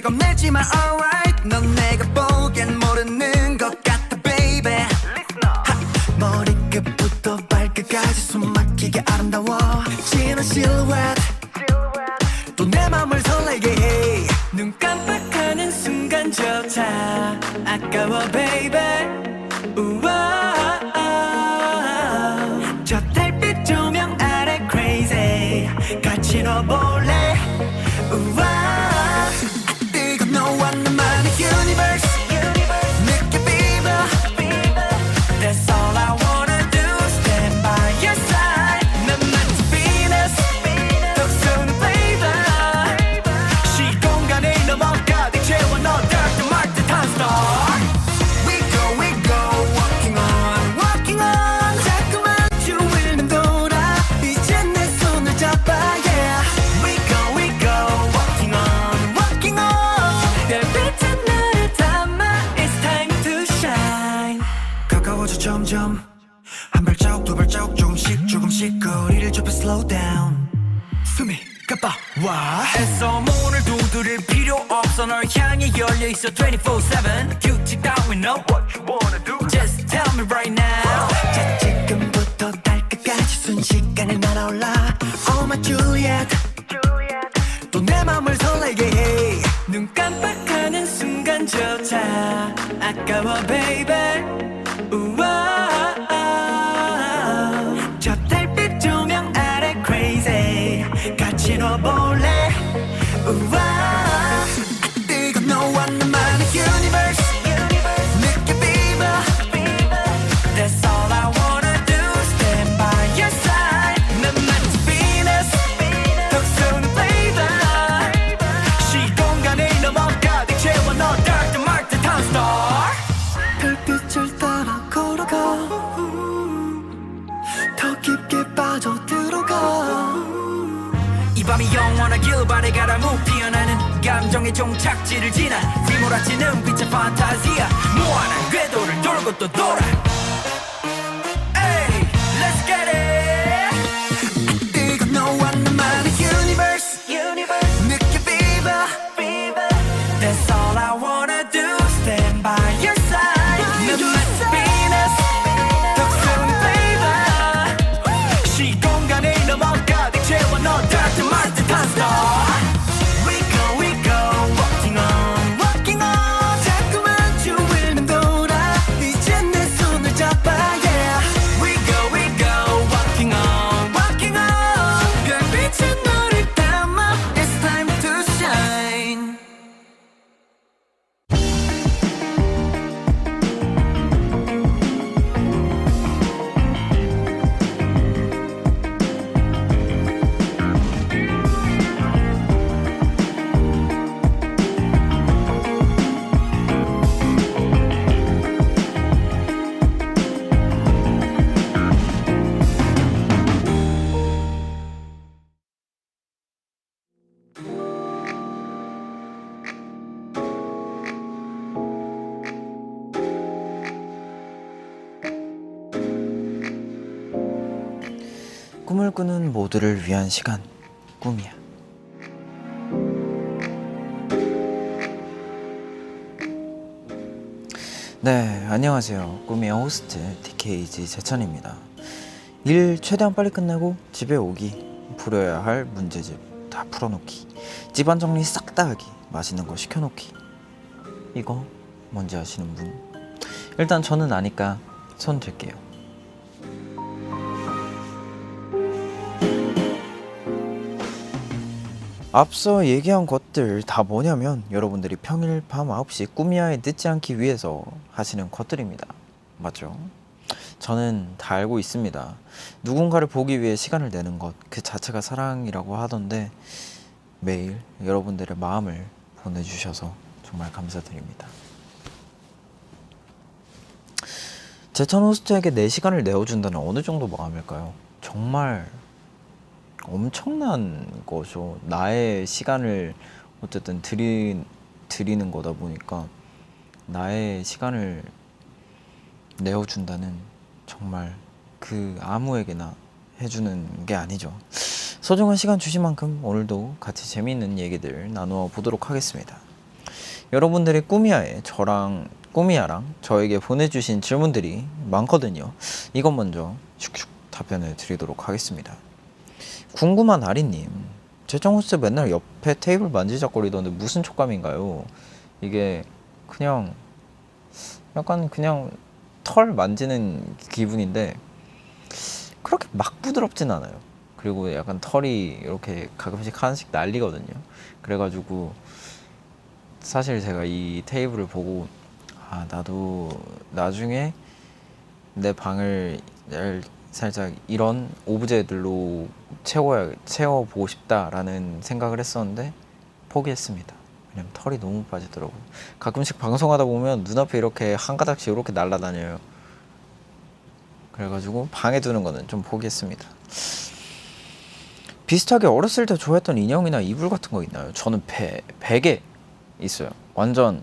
겁내지마 alright 넌 내가 보기엔 모르는 것 같아 baby 하, 머리끝부터 발끝까지 숨 막히게 아름다워 진한 실루엣 또 내 맘을 설레게 해 눈 깜빡하는 순간조차 아까워 baby 우와 저 달빛 조명 아래 crazy 같이 넣어볼래 우와 뜨거 너와 나만의 universe 느껴 fever That's all I wanna do stand by your side 난 마치 Venus 독수는 flavor 시공간을 넘어 가득 채워 너 dark to mark the time star We go walking on 자꾸만 주위를 돌아 이제 내 손을 잡아 yeah We go walking on 별빛은 나를 담아 It's time to shine 가까워져 점점 한 발자국 두 발자국 조금씩 거리를 좁혀 slow down 숨이 가빠와 애써 문을 두드릴 필요 없어 널 향해 열려있어 24/7 규칙 따윈 no What you wanna do Just tell me right now 자 지금부터 달 끝까지 순식간에 날아올라 Oh my Juliet 또 내 맘을 설레게 해 눈 깜빡하는 순간조차 아까워 baby 우와 저 달빛 조명 아래 crazy 같이 넣어볼래 우와 뜨거 너와 나만의 universe 느껴 fever That's all I wanna do stand by your side 난 마치 Venus 독수는 flavor 시공간을 넘어 가득 채워 너 dark to mark the time star 별빛을 따라 걸어가 더 깊게 빠져들어가 이 밤이 영원하길 바래 가라무 피어나는 감정의 종착지를 지나 휘몰아치는 빛의 판타지야 무한한 궤도를 돌고 또 돌아 Hey, let's get it 뜨거 너와 나만의 universe 느껴 fever That's all I wanna do stand by your side 난 마치 Venus 독수는 flavor 시공간을 넘어 가득 채워 너 dark to mark the time star We go walking on 자꾸만 주위를 돌아 이제 내 손을 잡아 yeah We go walking on 별빛은 너를 담아 It's time to shine 꿈을 꾸는 모두를 위한 시간 꿈이야. 네, 안녕하세요. 꿈이야 호스트 DKG 재찬입니다. 일 최대한 빨리 끝내고 집에 오기, 풀어야 할 문제집 다 풀어놓기, 집안 정리 싹 다 하기, 맛있는 거 시켜놓기. 이거 뭔지 아시는 분? 일단 저는 아니까 손 들게요. 앞서 얘기한 것들 다 뭐냐면 여러분들이 평일 밤 9시 꿈이야에 늦지 않기 위해서 하시는 것들입니다. 맞죠? 저는 다 알고 있습니다. 누군가를 보기 위해 시간을 내는 것 그 자체가 사랑이라고 하던데 매일 여러분들의 마음을 보내주셔서 정말 감사드립니다. 재찬 호스트에게 내 시간을 내어준다는 어느 정도 마음일까요? 정말 엄청난 거죠. 나의 시간을 어쨌든 드리는 거다 보니까 나의 시간을 내어준다는 정말 그 아무에게나 해주는 게 아니죠. 소중한 시간 주신 만큼 오늘도 같이 재미있는 얘기들 나누어 보도록 하겠습니다. 여러분들의 꾸미야랑 저에게 보내주신 질문들이 많거든요. 이것 먼저 슉슉 답변을 드리도록 하겠습니다. 궁금한 아리님, 재정 호스 맨날 옆에 테이블 만지작거리던데 무슨 촉감인가요? 이게 그냥 약간 그냥 털 만지는 기분인데 그렇게 막 부드럽진 않아요. 그리고 약간 털이 이렇게 가끔씩 하나씩 날리거든요. 그래가지고 사실 제가 이 테이블을 보고 나도 나중에 내 방을 살짝 이런 오브제들로 채워보고 싶다라는 생각을 했었는데 포기했습니다. 왜냐면 털이 너무 빠지더라고요. 가끔씩 방송하다 보면 눈앞에 이렇게 한 가닥씩 이렇게 날아다녀요. 그래가지고 방에 두는 거는 좀 포기했습니다. 비슷하게 어렸을 때 좋아했던 인형이나 이불 같은 거 있나요? 저는 베개 있어요. 완전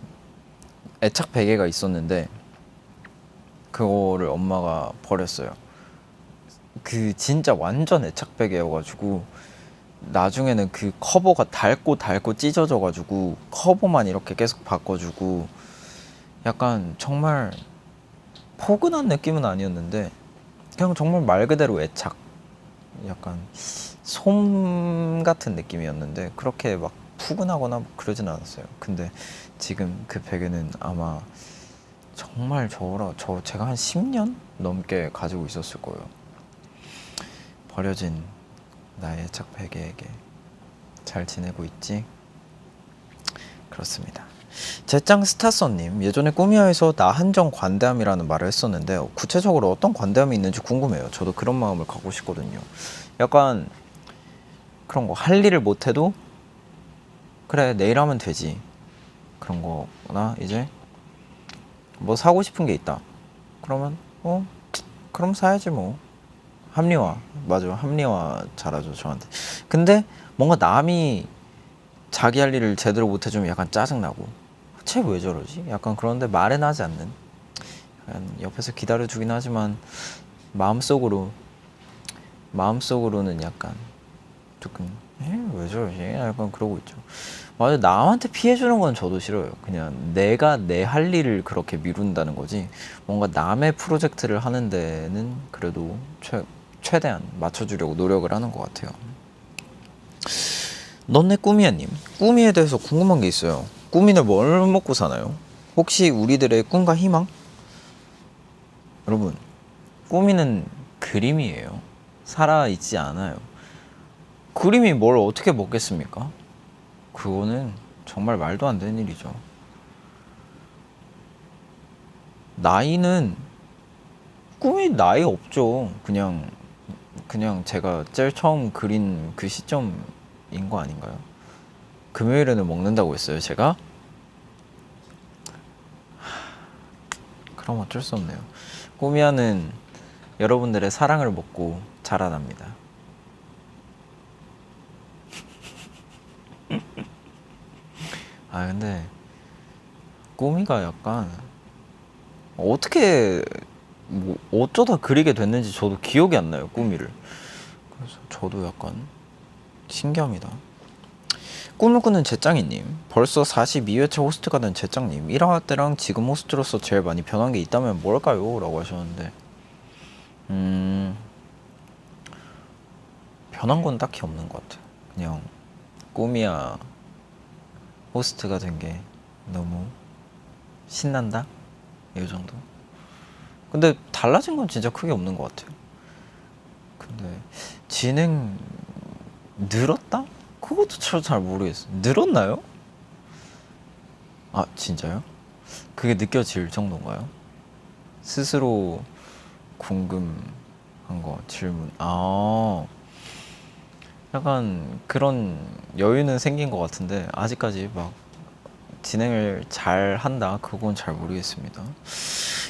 애착 베개가 있었는데 그거를 엄마가 버렸어요. 그 진짜 완전 애착 베개여가지고 나중에는 그 커버가 닳고 찢어져가지고 커버만 이렇게 계속 바꿔주고 약간 정말 포근한 느낌은 아니었는데 그냥 정말 말 그대로 애착, 약간 솜 같은 느낌이었는데 그렇게 막 푸근하거나 그러진 않았어요. 근데 지금 그 베개는 아마 정말 제가 한 10년 넘게 가지고 있었을 거예요. 버려진 나의 애착 베개에게 잘 지내고 있지? 그렇습니다. 제짱 스타서님, 예전에 꾸미야에서 나 한정 관대함이라는 말을 했었는데 구체적으로 어떤 관대함이 있는지 궁금해요. 저도 그런 마음을 갖고 싶거든요. 약간 그런 거, 할 일을 못해도 그래 내일 하면 되지, 그런 거나 이제 뭐 사고 싶은 게 있다 그러면 그럼 사야지 뭐. 합리화, 맞아요. 합리화 잘하죠 저한테. 근데 뭔가 남이 자기 할 일을 제대로 못해주면 약간 짜증나고 쟤 왜 저러지? 약간 그런데 말은 하지 않는, 약간 옆에서 기다려주긴 하지만 마음속으로는 약간 조금 왜 저러지? 약간 그러고 있죠. 맞아요. 남한테 피해주는 건 저도 싫어요. 그냥 내가 내 할 일을 그렇게 미룬다는 거지, 뭔가 남의 프로젝트를 하는 데는 그래도 최대한 맞춰주려고 노력을 하는 것 같아요. 넌내 꾸미야님, 꾸미에 대해서 궁금한 게 있어요. 꾸미는 뭘 먹고 사나요? 혹시 우리들의 꿈과 희망? 여러분, 꾸미는 그림이에요. 살아있지 않아요. 그림이 뭘 어떻게 먹겠습니까? 그거는 정말 말도 안 되는 일이죠. 나이는, 꿈이 나이 없죠. 그냥 제가 제일 처음 그린 그 시점인 거 아닌가요? 금요일에는 먹는다고 했어요 제가? 그럼 어쩔 수 없네요. 꾸미야는 여러분들의 사랑을 먹고 자라납니다. 근데 꾸미가 약간 어떻게 뭐 어쩌다 그리게 됐는지 저도 기억이 안 나요, 꾸미를. 그래서 저도 약간 신기합니다. 꿈을 꾸는 제짱이님, 벌써 42회차 호스트가 된 제짱님, 1화 때랑 지금 호스트로서 제일 많이 변한 게 있다면 뭘까요? 라고 하셨는데 변한 건 딱히 없는 것 같아요. 그냥 꾸미야 호스트가 된 게 너무 신난다? 이 정도? 근데 달라진 건 진짜 크게 없는 것 같아요. 근데 진행 늘었다? 그것도 잘 모르겠어요. 늘었나요? 진짜요? 그게 느껴질 정도인가요? 스스로 궁금한 거 질문. 약간 그런 여유는 생긴 것 같은데 아직까지 막 진행을 잘 한다, 그건 잘 모르겠습니다.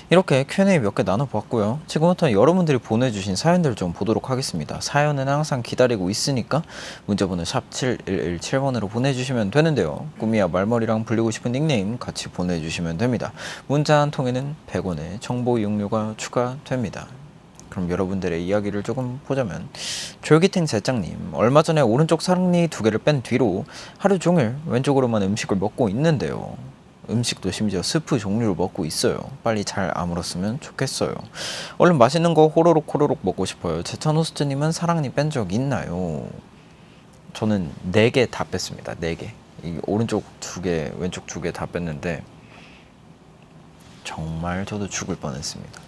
이렇게 Q&A 몇 개 나눠봤고요. 지금부터 여러분들이 보내주신 사연들 좀 보도록 하겠습니다. 사연은 항상 기다리고 있으니까 문자번호 샵 7117번으로 보내주시면 되는데요. 꾸미야 말머리랑 불리고 싶은 닉네임 같이 보내주시면 됩니다. 문자 한 통에는 100원의 정보 이용료가 추가됩니다. 그럼 여러분들의 이야기를 조금 보자면, 졸기탱 제짱님, 얼마 전에 오른쪽 사랑니 2개를 뺀 뒤로 하루 종일 왼쪽으로만 음식을 먹고 있는데요. 음식도 심지어 스프 종류를 먹고 있어요. 빨리 잘 아물었으면 좋겠어요. 얼른 맛있는 거 호로록 호로록 먹고 싶어요. 제찬 호스트님은 사랑니 뺀 적 있나요? 저는 4개 다 뺐습니다. 4개. 이 오른쪽 2개, 왼쪽 2개 다 뺐는데 정말 저도 죽을 뻔했습니다.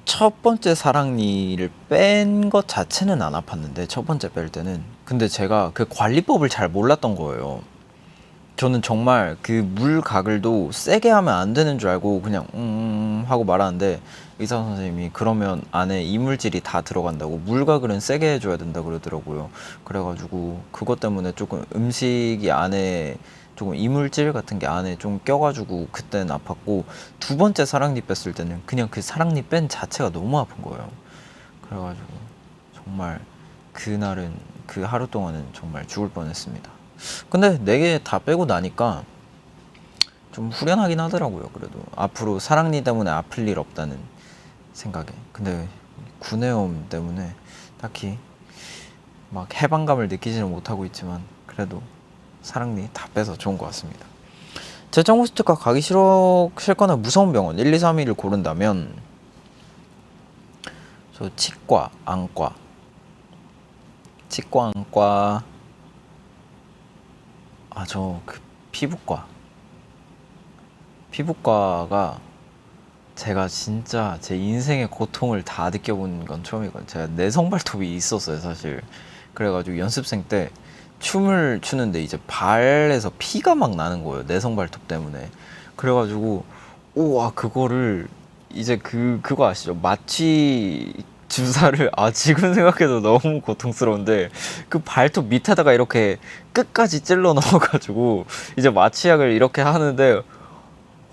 첫 번째 사랑니를 뺀 것 자체는 안 아팠는데 첫 번째 뺄 때는, 근데 제가 그 관리법을 잘 몰랐던 거예요. 저는 정말 그 물 가글도 세게 하면 안 되는 줄 알고 그냥 하고 말하는데, 의사 선생님이 그러면 안에 이물질이 다 들어간다고, 물 가글은 세게 해줘야 된다 그러더라고요. 그래가지고 그것 때문에 조금 음식이 안에 조금 이물질 같은 게 안에 좀 껴가지고 그때는 아팠고, 2번째 사랑니 뺐을 때는 그냥 그 사랑니 뺀 자체가 너무 아픈 거예요. 그래가지고 정말 그날은, 그 하루 동안은 정말 죽을 뻔했습니다. 근데 4개 다 빼고 나니까 좀 후련하긴 하더라고요. 그래도 앞으로 사랑니 때문에 아플 일 없다는 생각에. 근데 구내염 때문에 딱히 막 해방감을 느끼지는 못하고 있지만 그래도 사랑니 다 빼서 좋은 것 같습니다. 제정 호스트가 가기 싫거나 무서운 병원 1, 2, 3위를 고른다면 저 치과, 안과, 저 그 피부과가 제가 진짜 제 인생의 고통을 다 느껴본 건 처음이거든요. 제가 내성 발톱이 있었어요, 사실. 그래가지고 연습생 때 춤을 추는데 이제 발에서 피가 막 나는 거예요, 내성 발톱 때문에. 그래가지고 우와, 그거를 이제 그거 아시죠? 마취 주사를, 지금 생각해도 너무 고통스러운데, 그 발톱 밑에다가 이렇게 끝까지 찔러 넣어가지고 이제 마취약을 이렇게 하는데,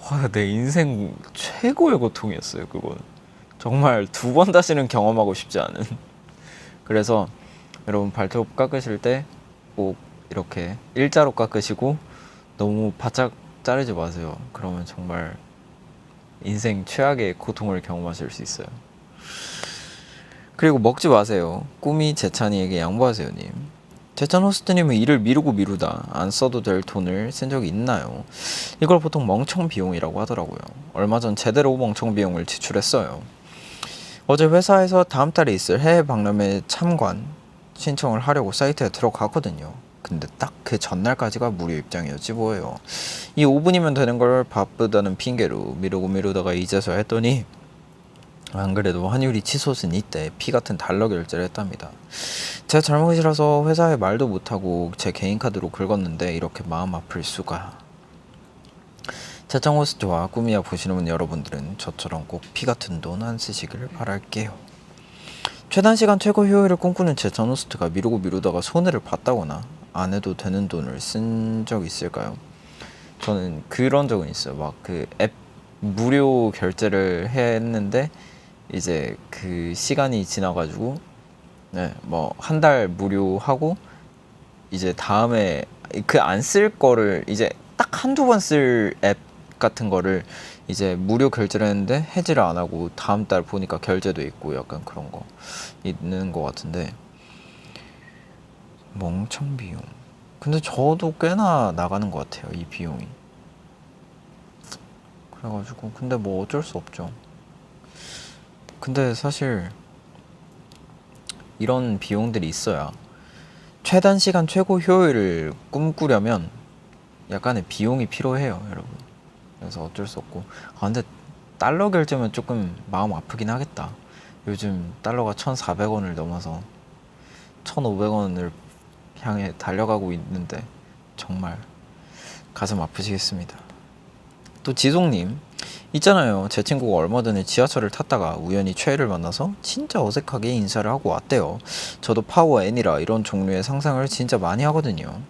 와, 내 인생 최고의 고통이었어요. 그건 정말 2번 다시는 경험하고 싶지 않은. 그래서 여러분, 발톱 깎으실 때 꼭 이렇게 일자로 깎으시고 너무 바짝 자르지 마세요. 그러면 정말 인생 최악의 고통을 경험하실 수 있어요. 그리고 먹지 마세요. 꿈이 제찬이에게 양보하세요 님. 제찬 호스트님은 일을 미루다 안 써도 될 돈을 쓴 적이 있나요? 이걸 보통 멍청 비용이라고 하더라고요. 얼마 전 제대로 멍청 비용을 지출했어요. 어제 회사에서 다음 달에 있을 해외 박람회 참관 신청을 하려고 사이트에 들어갔거든요. 근데 딱 그 전날까지가 무료 입장이었지 뭐예요. 이 5분이면 되는 걸 바쁘다는 핑계로 미루다가 이제서 했더니, 안 그래도 환율이 치솟은 이때 피 같은 달러 결제를 했답니다. 제 잘못이라서 회사에 말도 못하고 제 개인 카드로 긁었는데 이렇게 마음 아플 수가. 제짱 호스트와 꿈이야 보시는 여러분들은 저처럼 꼭 피 같은 돈 안 쓰시길 바랄게요. 최단 시간 최고 효율을 꿈꾸는 제찬 호스트가 미루다가 손해를 봤다거나 안 해도 되는 돈을 쓴 적 있을까요? 저는 그런 적은 있어요. 막 그 앱 무료 결제를 했는데 이제 그 시간이 지나가지고, 뭐 한 달 무료하고 이제 다음에 그 안 쓸 거를 이제 딱 한두 번 쓸 앱 같은 거를 이제 무료 결제를 했는데 해지를 안 하고 다음 달 보니까 결제도 있고 약간 그런 거 있는 거 같은데, 멍청 비용. 근데 저도 꽤나 나가는 것 같아요, 이 비용이. 그래가지고 근데 뭐 어쩔 수 없죠. 근데 사실 이런 비용들이 있어야 최단 시간 최고 효율을 꿈꾸려면 약간의 비용이 필요해요, 여러분. 그래서 어쩔 수 없고. 근데 달러 결제면 조금 마음 아프긴 하겠다. 요즘 달러가 1,400원을 넘어서 1,500원을 향해 달려가고 있는데 정말 가슴 아프시겠습니다. 또 지송님, 있잖아요. 제 친구가 얼마 전에 지하철을 탔다가 우연히 최애를 만나서 진짜 어색하게 인사를 하고 왔대요. 저도 파워 N이라 이런 종류의 상상을 진짜 많이 하거든요.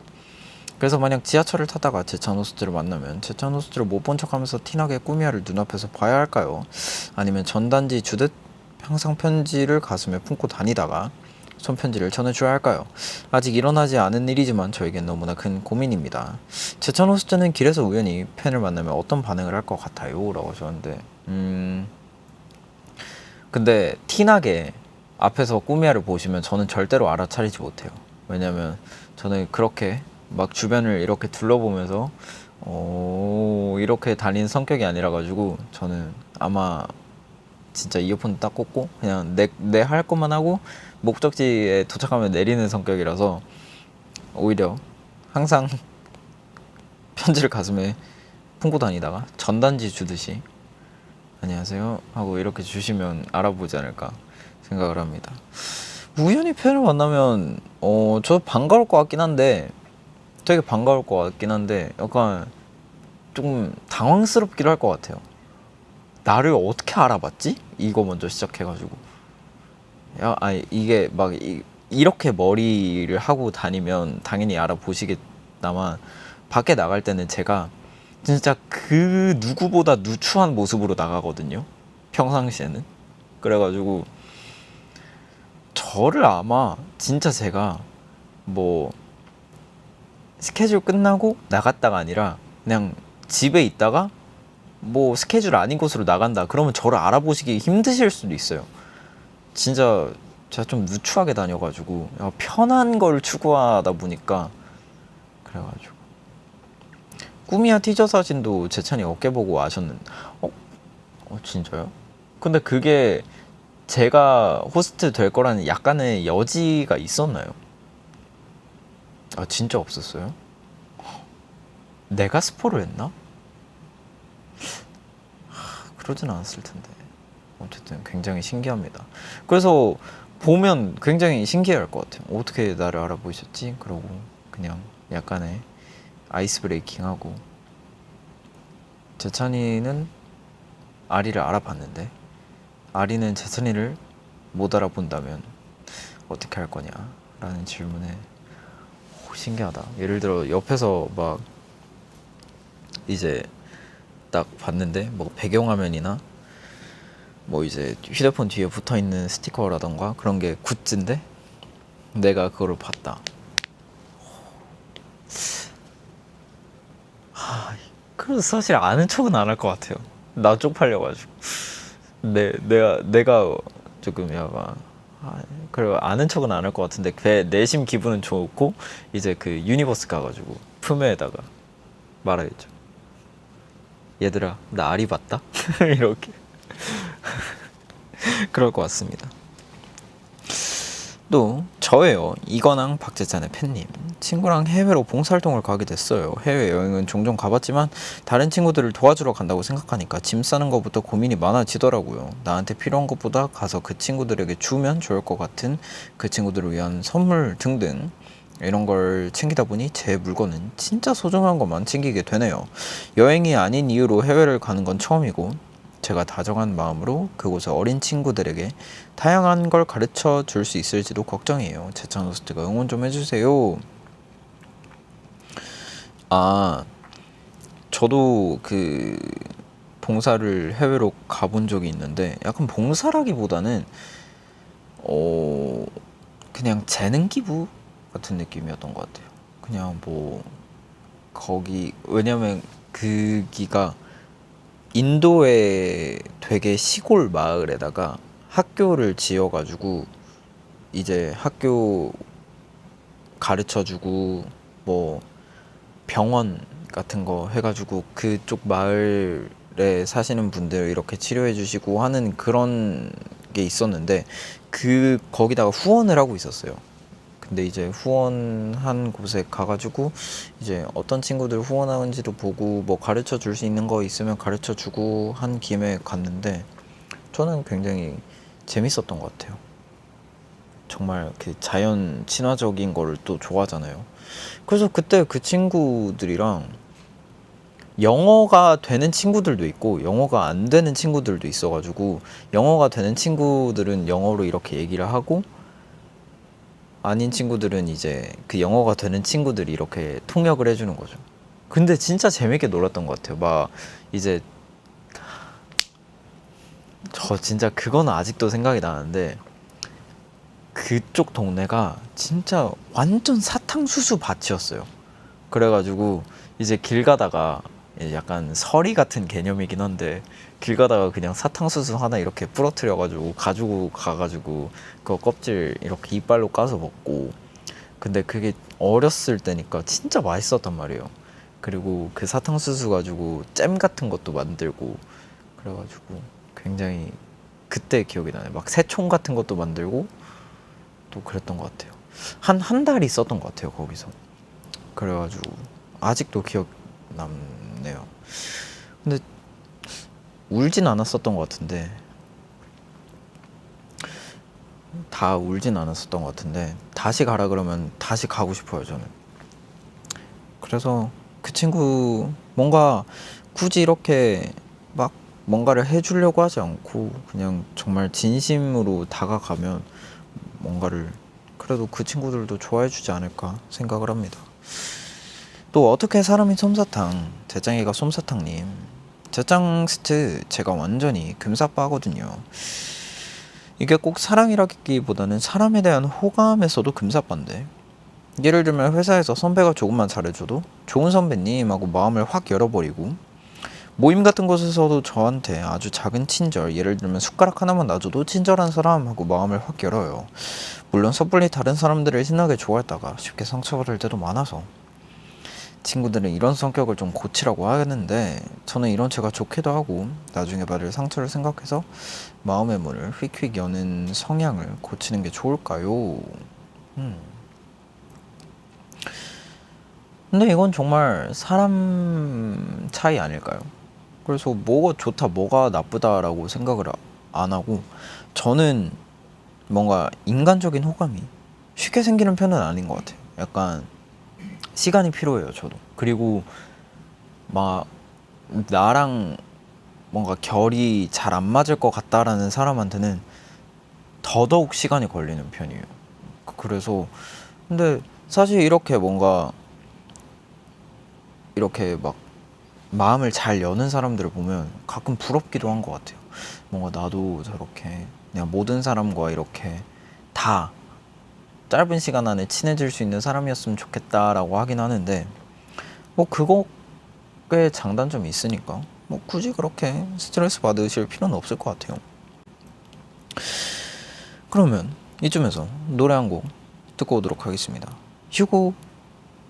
그래서 만약 지하철을 타다가 제찬 호스트를 만나면 제찬 호스트를 못 본 척하면서 티나게 꾸미야를 눈앞에서 봐야 할까요? 아니면 전단지 주듯 항상 편지를 가슴에 품고 다니다가 손편지를 전해줘야 할까요? 아직 일어나지 않은 일이지만 저에겐 너무나 큰 고민입니다. 제찬 호스트는 길에서 우연히 팬을 만나면 어떤 반응을 할 것 같아요? 라고 하셨는데, 근데 티나게 앞에서 꾸미야를 보시면 저는 절대로 알아차리지 못해요. 왜냐면 저는 그렇게 막 주변을 이렇게 둘러보면서 이렇게 다니는 성격이 아니라 가지고 저는 아마 진짜 이어폰 딱 꽂고 그냥 내 할 것만 하고 목적지에 도착하면 내리는 성격이라서 오히려 항상 편지를 가슴에 품고 다니다가 전단지 주듯이 안녕하세요 하고 이렇게 주시면 알아보지 않을까 생각을 합니다. 우연히 팬을 만나면 저 반가울 것 같긴 한데 되게 반가울 것 같긴 한데 약간 조금 당황스럽기도 할 것 같아요. 나를 어떻게 알아봤지? 이거 먼저 시작해가지고 아니 이게 막 이렇게 머리를 하고 다니면 당연히 알아보시겠다만 밖에 나갈 때는 제가 진짜 그 누구보다 누추한 모습으로 나가거든요. 평상시에는. 그래가지고 저를 아마 진짜 제가 뭐 스케줄 끝나고 나갔다가 아니라 그냥 집에 있다가 뭐 스케줄 아닌 곳으로 나간다 그러면 저를 알아보시기 힘드실 수도 있어요. 진짜 제가 좀 누추하게 다녀가지고 편한 걸 추구하다 보니까 그래가지고 꾸미야 티저 사진도 재찬이 어깨 보고 아셨는데 진짜요? 근데 그게 제가 호스트 될 거라는 약간의 여지가 있었나요? 아 진짜 없었어요? 내가 스포를 했나? 그러진 않았을 텐데 어쨌든 굉장히 신기합니다. 그래서 보면 굉장히 신기할 것 같아요. 어떻게 나를 알아보셨지? 그러고 그냥 약간의 아이스 브레이킹하고 재찬이는 아리를 알아봤는데 아리는 재찬이를 못 알아본다면 어떻게 할 거냐 라는 질문에 신기하다. 예를 들어 옆에서 막 이제 딱 봤는데 뭐 배경화면이나 뭐 이제 휴대폰 뒤에 붙어있는 스티커라던가 그런 게 굿즈인데 내가 그거를 봤다. 그래서 사실 아는 척은 안 할 것 같아요. 나 쪽팔려가지고 내가 조금 약간 그리고 아는 척은 안 할 것 같은데 내심 기분은 좋고 이제 그 유니버스 가가지고 품에다가 말하겠죠. 얘들아 나 아리 봤다? 이렇게 그럴 것 같습니다. 또 저예요. 이건왕 박재찬의 팬님. 친구랑 해외로 봉사활동을 가게 됐어요. 해외여행은 종종 가봤지만 다른 친구들을 도와주러 간다고 생각하니까 짐 싸는 것부터 고민이 많아지더라고요. 나한테 필요한 것보다 가서 그 친구들에게 주면 좋을 것 같은 그 친구들을 위한 선물 등등 이런 걸 챙기다 보니 제 물건은 진짜 소중한 것만 챙기게 되네요. 여행이 아닌 이유로 해외를 가는 건 처음이고 제가 다정한 마음으로 그곳의 어린 친구들에게 다양한 걸 가르쳐 줄 수 있을지도 걱정이에요. 재찬 호스트가 응원 좀 해주세요. 저도 그 봉사를 해외로 가본 적이 있는데 약간 봉사라기보다는 그냥 재능 기부 같은 느낌이었던 것 같아요. 그냥 뭐 거기 왜냐면 거기가 인도의 되게 시골 마을에다가 학교를 지어가지고 이제 학교 가르쳐주고 뭐 병원 같은 거 해가지고 그쪽 마을에 사시는 분들 이렇게 치료해주시고 하는 그런 게 있었는데 거기다가 후원을 하고 있었어요. 근데 이제 후원한 곳에 가가지고 이제 어떤 친구들 후원하는지도 보고 뭐 가르쳐 줄 수 있는 거 있으면 가르쳐 주고 한 김에 갔는데 저는 굉장히 재밌었던 것 같아요. 정말 그 자연 친화적인 거를 또 좋아하잖아요. 그래서 그때 그 친구들이랑 영어가 되는 친구들도 있고 영어가 안 되는 친구들도 있어가지고 영어가 되는 친구들은 영어로 이렇게 얘기를 하고 아닌 친구들은 이제 그 영어가 되는 친구들이 이렇게 통역을 해주는 거죠. 근데 진짜 재밌게 놀았던 것 같아요. 막 이제 저 진짜 그거는 아직도 생각이 나는데 그쪽 동네가 진짜 완전 사탕수수 밭이었어요. 그래가지고 이제 길 가다가 약간 서리 같은 개념이긴 한데 길 가다가 그냥 사탕수수 하나 이렇게 부러뜨려가지고 가지고 가가지고 그 껍질 이렇게 이빨로 까서 먹고 근데 그게 어렸을 때니까 진짜 맛있었단 말이에요. 그리고 그 사탕수수 가지고 잼 같은 것도 만들고 그래가지고 굉장히 그때 기억이 나네. 막 새총 같은 것도 만들고 또 그랬던 것 같아요. 한 달 있었던 것 같아요 거기서. 그래가지고 아직도 기억 남네요. 근데 울진 않았었던 것 같은데, 다 울진 않았었던 것 같은데 다시 가라 그러면 다시 가고 싶어요 저는. 그래서 그 친구 뭔가 굳이 이렇게 막 뭔가를 해주려고 하지 않고 그냥 정말 진심으로 다가가면 뭔가를 그래도 그 친구들도 좋아해주지 않을까 생각을 합니다. 또 어떻게 사람이 솜사탕, 재짱이가 솜사탕님, 재짱스트 제가 완전히 금사빠거든요. 이게 꼭 사랑이라기보다는 사람에 대한 호감에서도 금사빠인데, 예를 들면 회사에서 선배가 조금만 잘해줘도 좋은 선배님 하고 마음을 확 열어버리고, 모임 같은 곳에서도 저한테 아주 작은 친절, 예를 들면 숟가락 하나만 놔줘도 친절한 사람 하고 마음을 확 열어요. 물론 섣불리 다른 사람들을 신나게 좋아했다가 쉽게 상처받을 때도 많아서 친구들은 이런 성격을 좀 고치라고 하는데, 저는 이런 제가 좋기도 하고 나중에 받을 상처를 생각해서 마음의 문을 휙휙 여는 성향을 고치는 게 좋을까요? 근데 이건 정말 사람 차이 아닐까요? 그래서 뭐가 좋다 뭐가 나쁘다라고 생각을 안 하고, 저는 뭔가 인간적인 호감이 쉽게 생기는 편은 아닌 것 같아요. 약간 시간이 필요해요 저도. 그리고 막 나랑 뭔가 결이 잘 안 맞을 것 같다라는 사람한테는 더더욱 시간이 걸리는 편이에요. 그래서 근데 사실 이렇게 뭔가 이렇게 막 마음을 잘 여는 사람들을 보면 가끔 부럽기도 한 것 같아요. 뭔가 나도 저렇게 그냥 모든 사람과 이렇게 다 짧은 시간 안에 친해질 수 있는 사람이었으면 좋겠다라고 하긴 하는데, 뭐 그거에 장단점이 있으니까 뭐 굳이 그렇게 스트레스 받으실 필요는 없을 것 같아요. 그러면 이쯤에서 노래 한 곡 듣고 오도록 하겠습니다. 휴고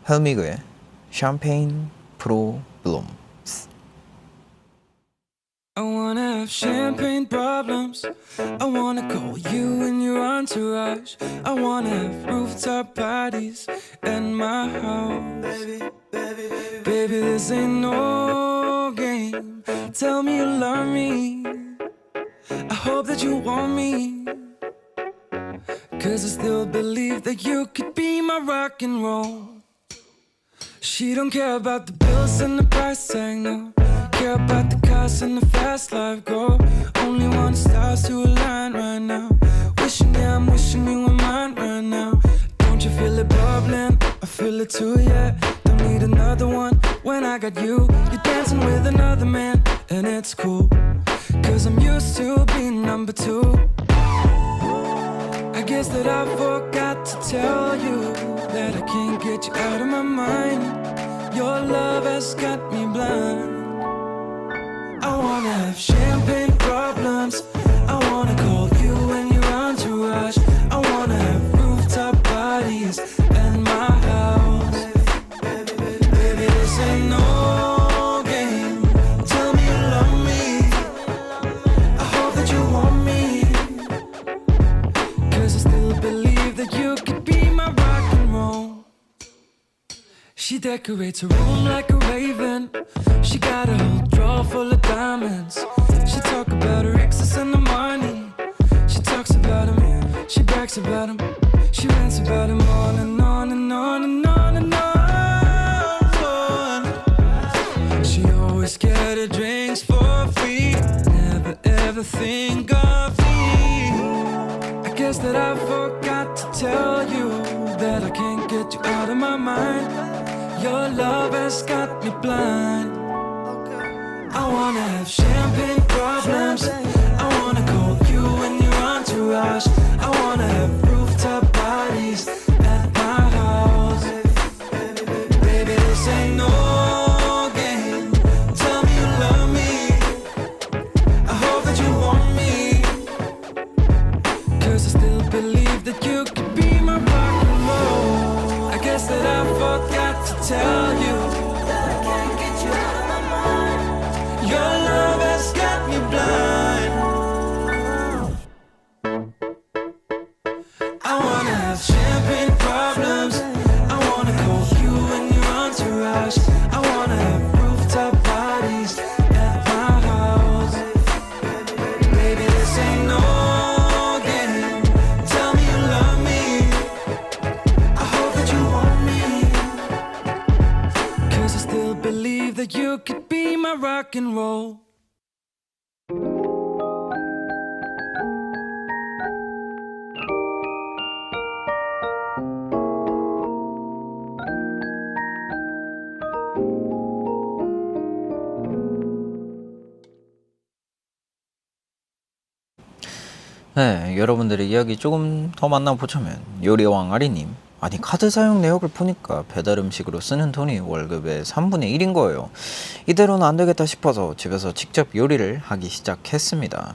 헬미그의 샴페인 프로블럼. I wanna have champagne problems. I wanna call you and your entourage. I wanna have rooftop parties at my house. Baby, this ain't no game. Tell me you love me. I hope that you want me. 'Cause I still believe that you could be my rock and roll. She don't care about the bills and the price tag, no. Care about the cars and the fast life, go. Only want the stars to align right now. Wishing, yeah, I'm wishing you were mine right now. Don't you feel it bubbling? I feel it too, yeah. Don't need another one when I got you. You're dancing with another man, and it's cool. 'Cause I'm used to being number two. I guess that I forgot to tell you that I can't get you out of my mind. Your love has got me blind. I wanna have champagne problems. I wanna call you and your entourage. I wanna have rooftop parties at my house. Baby, this ain't no game. Tell me you love me. I hope that you want me. 'Cause I still believe that you could be my rock and roll. She decorates her room like a raven. She got a whole drawer full of diamonds. She talk about her exes and the money. She talks about him, she brags about him. She rants about him on and on and on and on and on. She always get her drinks for free. Never ever think of me. I guess that I forgot to tell you that I can't get you out of my mind. Your love has got me blind. I wanna have champagne problems. I wanna call you and your entourage. I wanna have rooftop parties at my house. Baby, this ain't no game. Tell me you love me. I hope that you want me. 'Cause I still believe that you could be my rock and roll. I guess that I forgot to tell you believe that you could be my rock and roll. 네, 여러분들의 이야기 조금 더 만나보자면 요리왕 아리님, 아니 카드 사용 내역을 보니까 배달 음식으로 쓰는 돈이 월급의 3분의 1인 거예요. 이대로는 안 되겠다 싶어서 집에서 직접 요리를 하기 시작했습니다.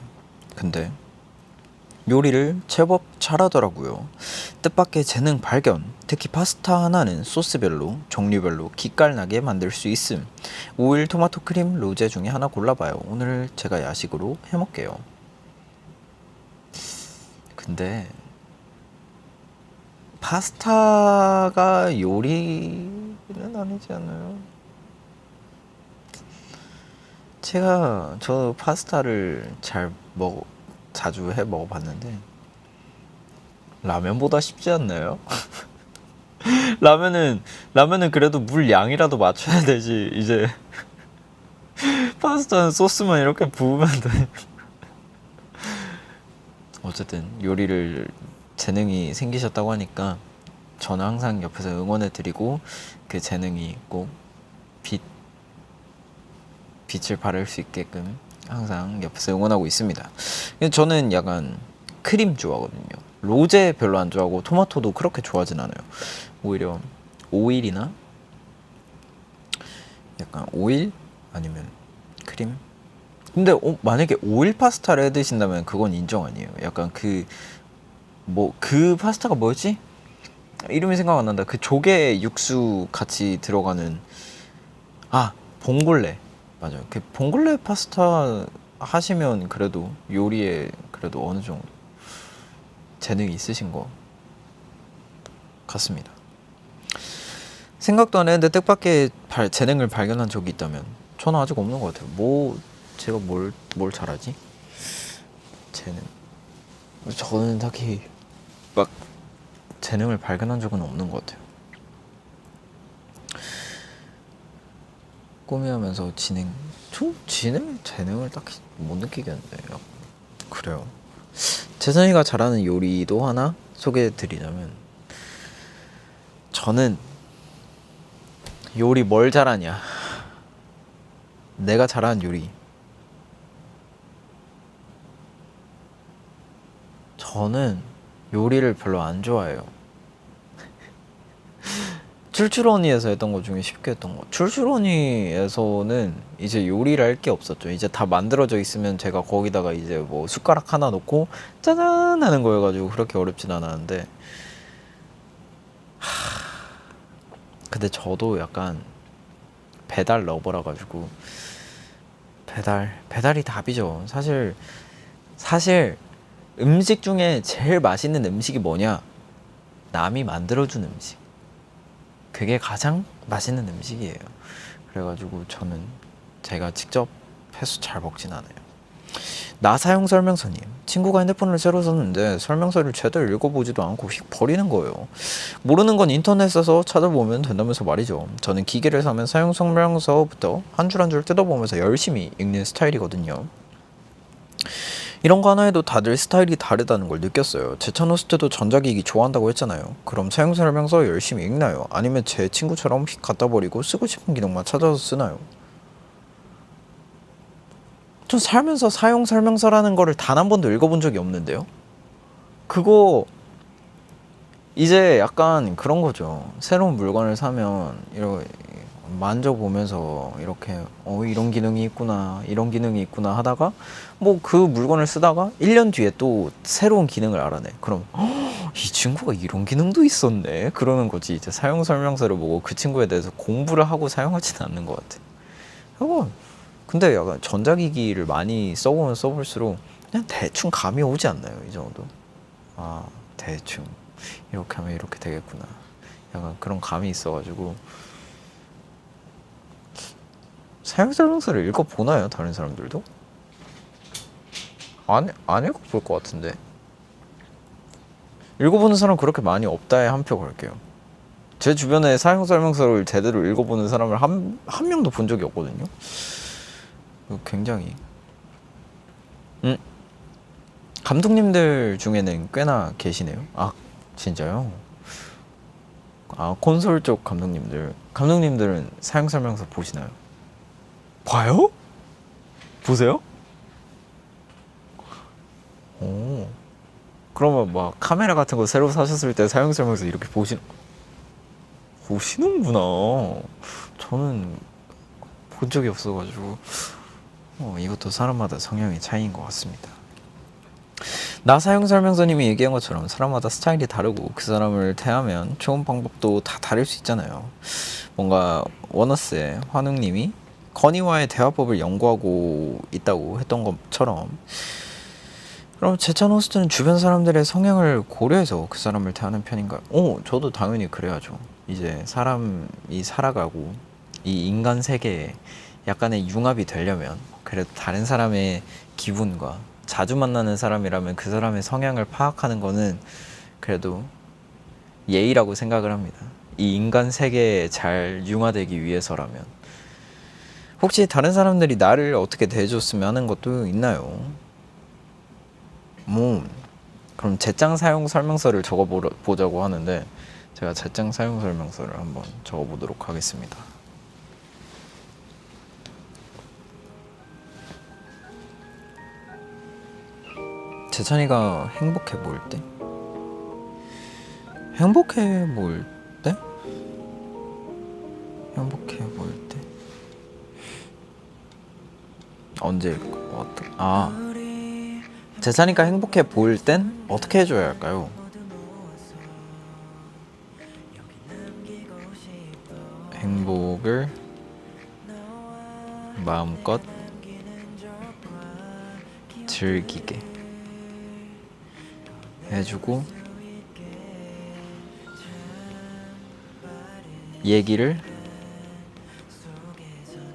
근데 요리를 제법 잘하더라고요. 뜻밖의 재능 발견. 특히 파스타 하나는 소스별로 종류별로 기깔나게 만들 수 있음. 오일, 토마토 크림, 로제 중에 하나 골라봐요. 오늘 제가 야식으로 해먹게요. 근데 파스타가 요리는 아니지 않나요? 저 파스타를 자주 해 먹어봤는데 라면보다 쉽지 않나요? 라면은 그래도 물 양이라도 맞춰야 되지. 이제 파스타는 소스만 이렇게 부으면 돼. 어쨌든 요리를 재능이 생기셨다고 하니까 저는 항상 옆에서 응원해드리고 그 재능이 꼭 빛을 발할 수 있게끔 항상 옆에서 응원하고 있습니다. 저는 약간 크림 좋아하거든요. 로제 별로 안 좋아하고 토마토도 그렇게 좋아하진 않아요. 오히려 오일이나 약간 오일 아니면 크림. 근데 만약에 오일 파스타를 해 드신다면 그건 인정 아니에요. 약간 그 파스타가 뭐였지? 이름이 생각 안 난다. 그 조개 육수 같이 들어가는 봉골레. 맞아요. 그 봉골레 파스타 하시면 그래도 요리에 그래도 어느 정도 재능이 있으신 것 같습니다. 생각도 안 했는데 뜻밖의 재능을 발견한 적이 있다면 저는 아직 없는 것 같아요. 제가 뭘 잘하지? 재능. 저는 딱히 막 재능을 발견한 적은 없는 것 같아요. 꾸미하면서 재능을 딱히 못 느끼겠는데. 그래요. 재선이가 잘하는 요리도 하나 소개해드리자면, 저는 요리 뭘 잘하냐? 내가 잘하는 요리. 저는 요리를 별로 안 좋아해요. 출출원이에서 했던 것 중에 쉽게 했던 거. 출출원이에서는 이제 요리를 할 게 없었죠. 이제 다 만들어져 있으면 제가 거기다가 이제 뭐 숟가락 하나 놓고 짜잔 하는 거여가지고 그렇게 어렵진 않았는데. 근데 저도 약간 배달 러버라 가지고 배달이 답이죠. 사실 음식 중에 제일 맛있는 음식이 뭐냐? 남이 만들어준 음식. 그게 가장 맛있는 음식이에요. 그래가지고 저는 제가 직접 해서 잘 먹진 않아요. 나 사용 설명서님. 친구가 핸드폰을 새로 샀는데 설명서를 제대로 읽어보지도 않고 휙 버리는 거예요. 모르는 건 인터넷에서 찾아보면 된다면서 말이죠. 저는 기계를 사면 사용 설명서부터 한 줄 한 줄 뜯어보면서 열심히 읽는 스타일이거든요. 이런 거 하나 해도 다들 스타일이 다르다는 걸 느꼈어요. 제 차 넣었을 때도 전자기기 좋아한다고 했잖아요. 그럼 사용 설명서 열심히 읽나요? 아니면 제 친구처럼 휙 갖다 버리고 쓰고 싶은 기능만 찾아서 쓰나요? 전 살면서 사용 설명서라는 거를 단 한 번도 읽어본 적이 없는데요. 그거 이제 약간 그런 거죠. 새로운 물건을 사면 이렇게 만져보면서 이렇게 이런 기능이 있구나 이런 기능이 있구나 하다가 뭐 그 물건을 쓰다가 1년 뒤에 또 새로운 기능을 알아내. 그럼 이 친구가 이런 기능도 있었네 그러는 거지. 이제 사용 설명서를 보고 그 친구에 대해서 공부를 하고 사용하지는 않는 것 같아. 근데 약간 전자기기를 많이 써보면 써볼수록 그냥 대충 감이 오지 않나요? 이 정도. 대충 이렇게 하면 이렇게 되겠구나. 약간 그런 감이 있어가지고. 사용 설명서를 읽어보나요? 다른 사람들도? 안 읽어볼 것 같은데. 읽어보는 사람 그렇게 많이 없다에 한 표 걸게요. 제 주변에 사용 설명서를 제대로 읽어보는 사람을 한 명도 본 적이 없거든요. 굉장히 감독님들 중에는 꽤나 계시네요. 아 진짜요? 아 콘솔 쪽 감독님들은 사용 설명서 보시나요? 봐요? 보세요? 오 그러면 막 카메라 같은 거 새로 사셨을 때 사용 설명서 이렇게 보시는구나. 저는 본 적이 없어가지고 이것도 사람마다 성향의 차이인 것 같습니다. 나 사용 설명서님이 얘기한 것처럼 사람마다 스타일이 다르고 그 사람을 대하면 좋은 방법도 다 다를 수 있잖아요. 뭔가 원어스의 환웅님이 건이와의 대화법을 연구하고 있다고 했던 것처럼 그럼 제찬 호스트는 주변 사람들의 성향을 고려해서 그 사람을 대하는 편인가요? 저도 당연히 그래야죠. 이제 사람이 살아가고 이 인간 세계에 약간의 융합이 되려면 그래도 다른 사람의 기분과 자주 만나는 사람이라면 그 사람의 성향을 파악하는 거는 그래도 예의라고 생각을 합니다. 이 인간 세계에 잘 융화되기 위해서라면. 혹시 다른 사람들이 나를 어떻게 대해줬으면 하는 것도 있나요? 그럼 제짱 사용 설명서를 적어보자고 하는데 제가 제짱 사용 설명서를 한번 적어보도록 하겠습니다. 재찬이가 행복해 보일 때? 행복해 보일 때? 행복해 보일 때? 언제일 것 같아? 재찬이가 행복해 보일 땐 어떻게 해줘야 할까요? 행복을 마음껏 즐기게 해주고 얘기를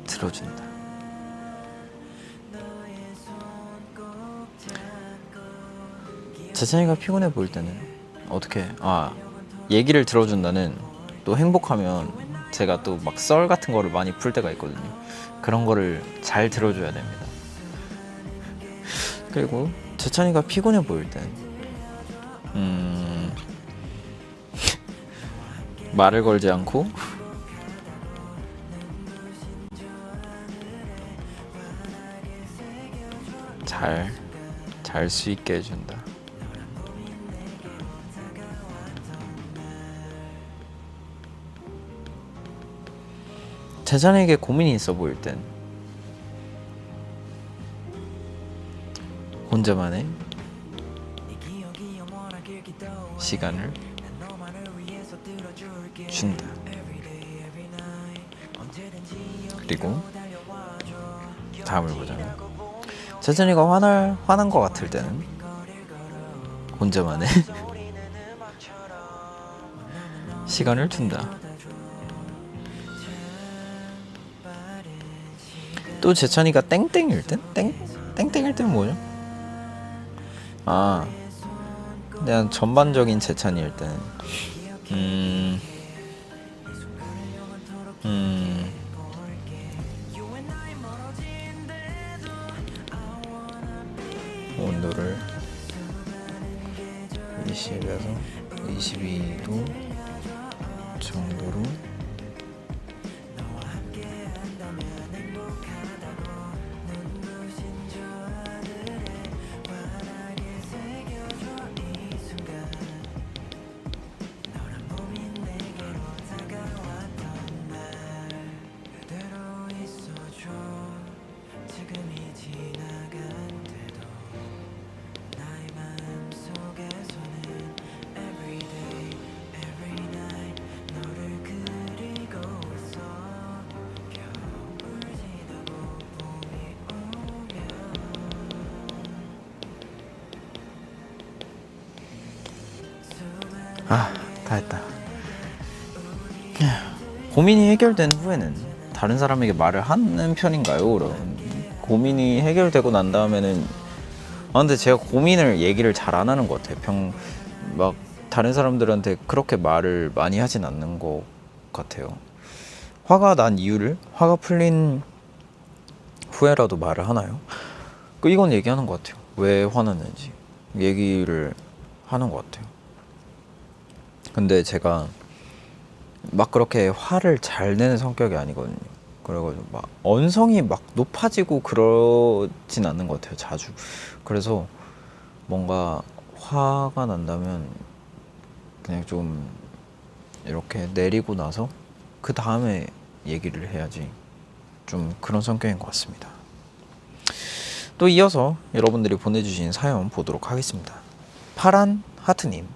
들어준다. 재찬이가 피곤해 보일 때는 어떻게? 얘기를 들어준다는 또 행복하면 제가 또 막 썰 같은 거를 많이 풀 때가 있거든요. 그런 거를 잘 들어줘야 됩니다. 그리고 재찬이가 피곤해 보일 땐 말을 걸지 않고 잘 수 있게 해준다. 재찬에게 고민이 있어 보일 땐 혼자만의 시간을 준다. 그리고 다음을 보자면 재찬이가 화난 것 같을 때는 혼자만의 시간을 둔다. 또 재찬이가 땡땡일 땐? 땡땡일 땐 뭐죠? 그냥 전반적인 재찬이일 때는 온도를 20에서 22도 정도로 다 했다. 고민이 해결된 후에는 다른 사람에게 말을 하는 편인가요? 그럼 고민이 해결되고 난 다음에는 근데 제가 고민을 얘기를 잘 안 하는 것 같아요. 막 다른 사람들한테 그렇게 말을 많이 하진 않는 것 같아요. 화가 난 이유를 화가 풀린 후에라도 말을 하나요? 이건 얘기하는 것 같아요. 왜 화났는지 얘기를 하는 것 같아요. 근데 제가 막 그렇게 화를 잘 내는 성격이 아니거든요. 그래가지고 막 언성이 막 높아지고 그러진 않는 것 같아요. 자주. 그래서 뭔가 화가 난다면 그냥 좀 이렇게 내리고 나서 그 다음에 얘기를 해야지, 좀 그런 성격인 것 같습니다. 또 이어서 여러분들이 보내주신 사연 보도록 하겠습니다. 파란 하트님,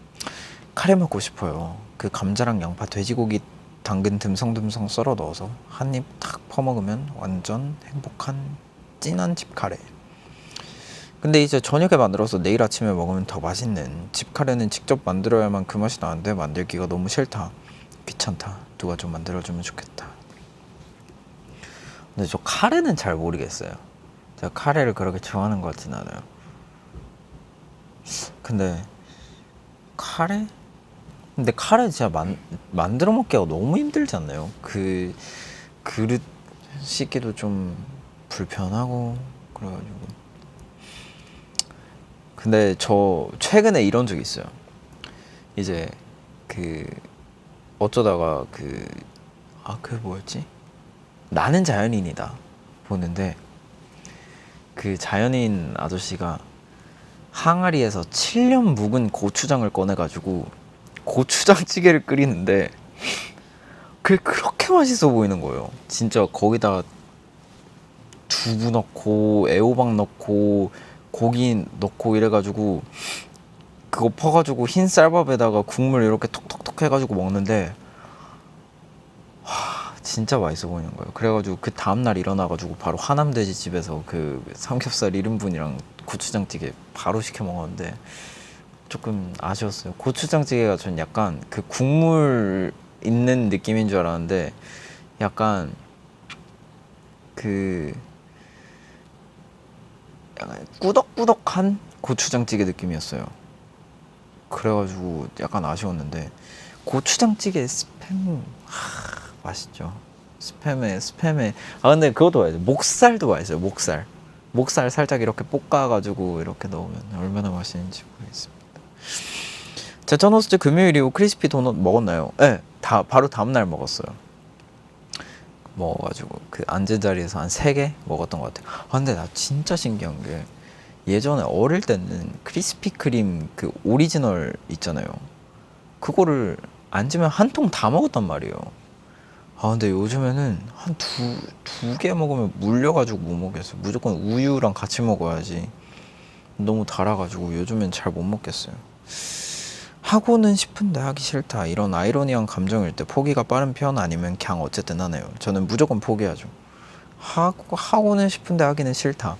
카레 먹고 싶어요. 그 감자랑 양파, 돼지고기, 당근 듬성듬성 썰어 넣어서 한 입 탁 퍼먹으면 완전 행복한 진한 집 카레. 근데 이제 저녁에 만들어서 내일 아침에 먹으면 더 맛있는 집 카레는 직접 만들어야만 그 맛이 나는데 만들기가 너무 싫다. 귀찮다. 누가 좀 만들어주면 좋겠다. 근데 저 카레는 잘 모르겠어요. 제가 카레를 그렇게 좋아하는 것 같진 않아요. 근데 카레? 근데 카레 진짜 만들어 먹기가 너무 힘들지 않나요? 그 그릇 씻기도 좀 불편하고 그래가지고. 근데 저 최근에 이런 적이 있어요. 이제 그 어쩌다가 그 뭐였지? 나는 자연인이다 보는데, 그 자연인 아저씨가 항아리에서 7년 묵은 고추장을 꺼내가지고 고추장찌개를 끓이는데 그게 그렇게 맛있어 보이는 거예요. 진짜 거기다 두부 넣고 애호박 넣고 고기 넣고 이래가지고 그거 퍼가지고 흰 쌀밥에다가 국물 이렇게 톡톡톡 해가지고 먹는데 진짜 맛있어 보이는 거예요. 그래가지고 그 다음날 일어나가지고 바로 하남돼지 집에서 그 삼겹살 1인분이랑 고추장찌개 바로 시켜 먹었는데 조금 아쉬웠어요. 고추장찌개가 전 약간 그 국물 있는 느낌인 줄 알았는데 약간 약간 꾸덕꾸덕한 고추장찌개 느낌이었어요. 그래가지고 약간 아쉬웠는데 고추장찌개 스팸 맛있죠. 스팸에 근데 그것도 맛있어요. 목살도 맛있어요. 목살 살짝 이렇게 볶아가지고 이렇게 넣으면 얼마나 맛있는지 모르겠습니다. 제천 호스트 금요일 이후 크리스피 도넛 먹었나요? 네, 바로 다음날 먹었어요. 먹어가지고 그 앉은 자리에서 한 3개 먹었던 것 같아요. 근데 나 진짜 신기한 게 예전에 어릴 때는 크리스피 크림 그 오리지널 있잖아요. 그거를 앉으면 한 통 다 먹었단 말이에요. 근데 요즘에는 한 두 개 먹으면 물려가지고 못 먹겠어요. 무조건 우유랑 같이 먹어야지. 너무 달아가지고 요즘엔 잘 못 먹겠어요. 하고는 싶은데 하기 싫다, 이런 아이러니한 감정일 때 포기가 빠른 편 아니면 그냥 어쨌든 하나요? 저는 무조건 포기하죠. 하고는 싶은데 하기는 싫다.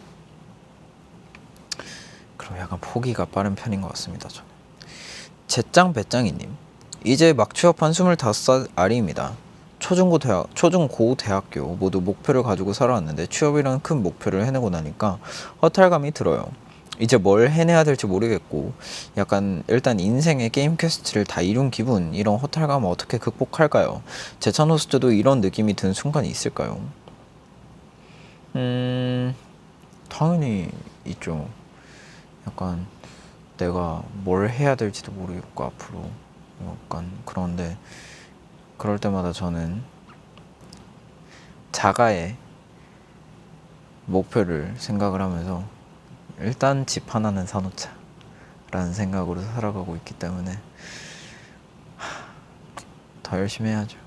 그럼 약간 포기가 빠른 편인 것 같습니다. 저는. 제짱 배짱이님, 이제 막 취업한 25살 아리입니다. 초중고 대학교 모두 목표를 가지고 살아왔는데 취업이라는 큰 목표를 해내고 나니까 허탈감이 들어요. 이제 뭘 해내야 될지 모르겠고 약간 일단 인생의 게임 퀘스트를 다 이룬 기분, 이런 허탈감을 어떻게 극복할까요? 제찬 호스트도 이런 느낌이 든 순간이 있을까요? 당연히 있죠. 약간 내가 뭘 해야 될지도 모르겠고 앞으로 약간 그런데 그럴 때마다 저는 자가의 목표를 생각을 하면서 일단 집 하나는 사놓자 라는 생각으로 살아가고 있기 때문에 더 열심히 해야죠.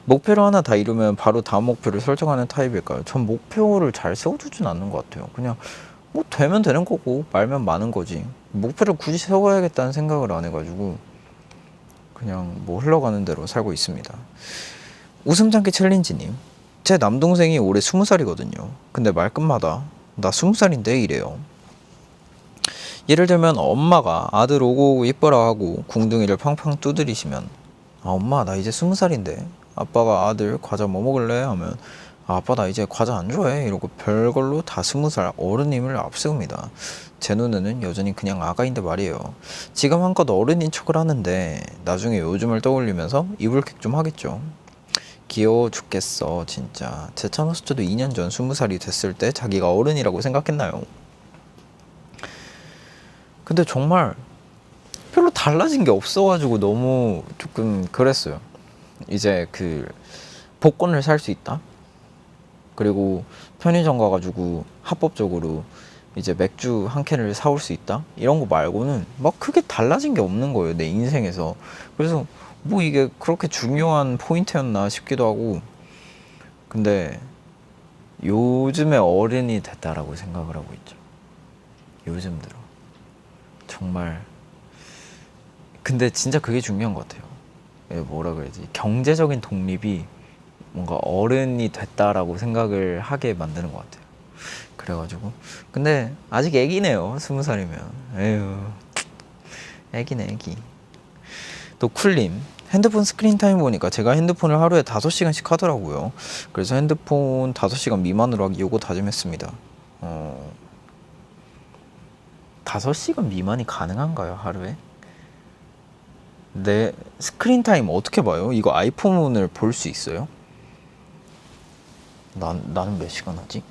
목표를 하나 다 이루면 바로 다음 목표를 설정하는 타입일까요? 전 목표를 잘 세워두진 않는 것 같아요. 그냥 뭐 되면 되는 거고 말면 마는 거지, 목표를 굳이 세워야겠다는 생각을 안 해가지고 그냥 뭐 흘러가는 대로 살고 있습니다. 웃음참기 챌린지님, 제 남동생이 올해 20살이거든요. 근데 말끝마다 나 20살인데 이래요. 예를 들면 엄마가 아들 오고 이뻐라 하고 궁둥이를 팡팡 두드리시면 엄마 나 이제 20살인데 아빠가 아들 과자 뭐 먹을래? 하면 아빠 나 이제 과자 안 좋아해 이러고 별걸로 다 20살 어른임을 앞세웁니다. 제 눈에는 여전히 그냥 아가인데 말이에요. 지금 한껏 어른인 척을 하는데 나중에 요즘을 떠올리면서 이불킥 좀 하겠죠. 귀여워 죽겠어 진짜. 제찬 호스트도 2년 전 20살이 됐을 때 자기가 어른이라고 생각했나요? 근데 정말 별로 달라진 게 없어가지고 너무 조금 그랬어요. 이제 그 복권을 살 수 있다? 그리고 편의점 가가지고 합법적으로 이제 맥주 한 캔을 사올 수 있다? 이런 거 말고는 막 크게 달라진 게 없는 거예요, 내 인생에서. 그래서 뭐 이게 그렇게 중요한 포인트였나 싶기도 하고. 근데 요즘에 어른이 됐다라고 생각을 하고 있죠. 요즘 들어. 정말. 근데 진짜 그게 중요한 것 같아요. 뭐라 그래야지. 경제적인 독립이 뭔가 어른이 됐다라고 생각을 하게 만드는 것 같아요. 그래가지고 근데 아직 애기네요. 20살이면 에휴 애기네 애기. 또 쿨님 핸드폰 스크린 타임 보니까 제가 핸드폰을 하루에 5시간씩 하더라고요. 그래서 핸드폰 5시간 미만으로 하기 요거 다짐했습니다. 5시간 미만이 가능한가요 하루에? 내 스크린 타임 어떻게 봐요? 이거 아이폰을 볼 수 있어요? 나는 몇 시간 하지?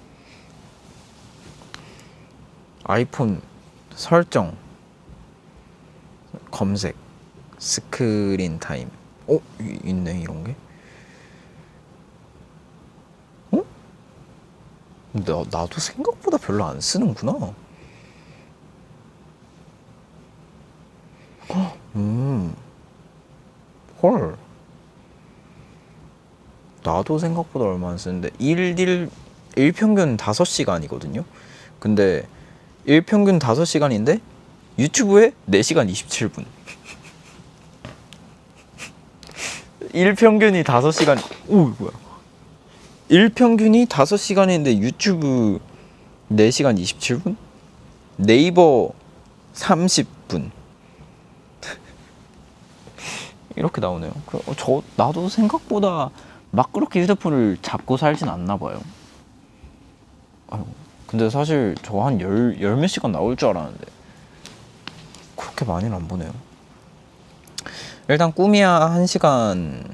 아이폰 설정 검색 스크린 타임 있네 이런 게. 나도 생각보다 별로 안 쓰는구나. 헐. 나도 생각보다 얼마 안 쓰는데 일평균 5시간이거든요. 근데 일평균 5시간인데 유튜브에 4시간 27분. 일평균이 5시간. 오 뭐야. 일평균이 5시간인데 유튜브 4시간 27분? 네이버 30분. 이렇게 나오네요. 나도 생각보다 막 그렇게 휴대폰을 잡고 살진 않나 봐요. 아이고. 근데 사실 저 한 열 몇 시간 나올 줄 알았는데 그렇게 많이는 안 보네요. 일단 꿈이야 1시간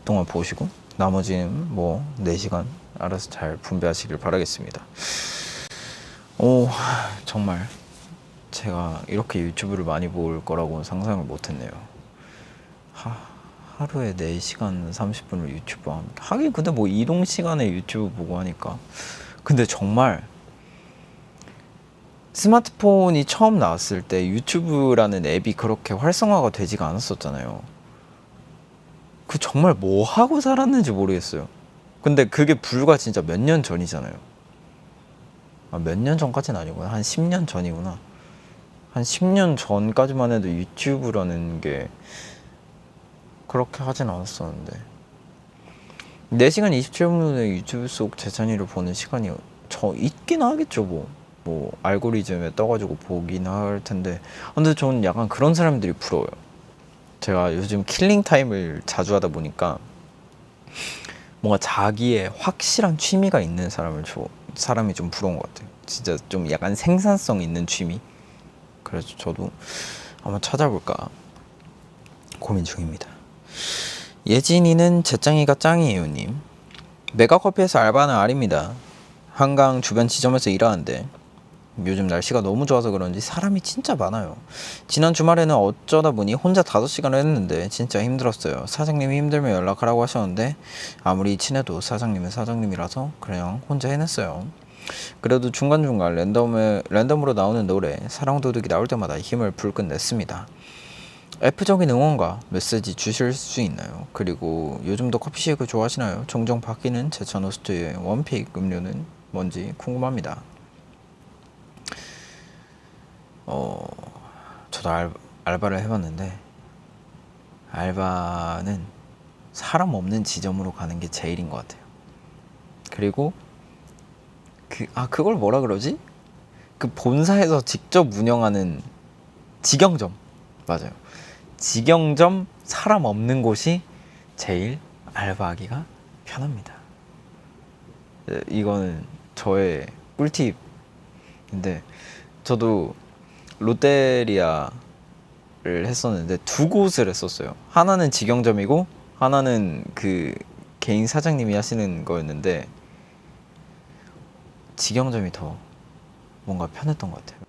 동안 보시고 나머지는 뭐 4시간 알아서 잘 분배하시길 바라겠습니다. 정말 제가 이렇게 유튜브를 많이 볼 거라고 상상을 못했네요. 하루에 4시간 30분을 유튜브 하긴 근데 뭐 이동 시간에 유튜브 보고 하니까. 근데 정말 스마트폰이 처음 나왔을 때 유튜브라는 앱이 그렇게 활성화가 되지가 않았었잖아요. 정말 뭐 하고 살았는지 모르겠어요. 근데 그게 불과 진짜 몇 년 전이잖아요. 몇 년 전까지는 아니구나. 한 10년 전이구나. 한 10년 전까지만 해도 유튜브라는 게 그렇게 하진 않았었는데 4시간 27분의 유튜브 속 재찬이를 보는 시간이 저 있긴 하겠죠. 뭐 알고리즘에 떠가지고 보긴 할 텐데. 근데 저는 약간 그런 사람들이 부러워요. 제가 요즘 킬링 타임을 자주 하다 보니까 뭔가 자기의 확실한 취미가 있는 사람이 좀 부러운 것 같아요. 진짜 좀 약간 생산성 있는 취미. 그래서 저도 한번 찾아볼까 고민 중입니다. 예진이는 제짱이가 짱이에요 님. 메가커피에서 알바하는 알입니다. 한강 주변 지점에서 일하는데 요즘 날씨가 너무 좋아서 그런지 사람이 진짜 많아요. 지난 주말에는 어쩌다 보니 혼자 5시간을 했는데 진짜 힘들었어요. 사장님이 힘들면 연락하라고 하셨는데 아무리 친해도 사장님은 사장님이라서 그냥 혼자 해냈어요. 그래도 중간중간 랜덤으로 나오는 노래 사랑도둑이 나올 때마다 힘을 불끈 냈습니다. F적인 응원과 메시지 주실 수 있나요? 그리고 요즘도 커피쉐이크 좋아하시나요? 종종 바뀌는 제찬 호스트의 원픽 음료는 뭔지 궁금합니다. 저도 알바를 해봤는데 알바는 사람 없는 지점으로 가는 게 제일인 것 같아요. 그리고 그걸 뭐라 그러지? 그 본사에서 직접 운영하는 직영점. 맞아요. 직영점 사람 없는 곳이 제일 알바하기가 편합니다. 이거는 저의 꿀팁인데 저도 롯데리아를 했었는데 두 곳을 했었어요. 하나는 직영점이고 하나는 그 개인 사장님이 하시는 거였는데 직영점이 더 뭔가 편했던 것 같아요.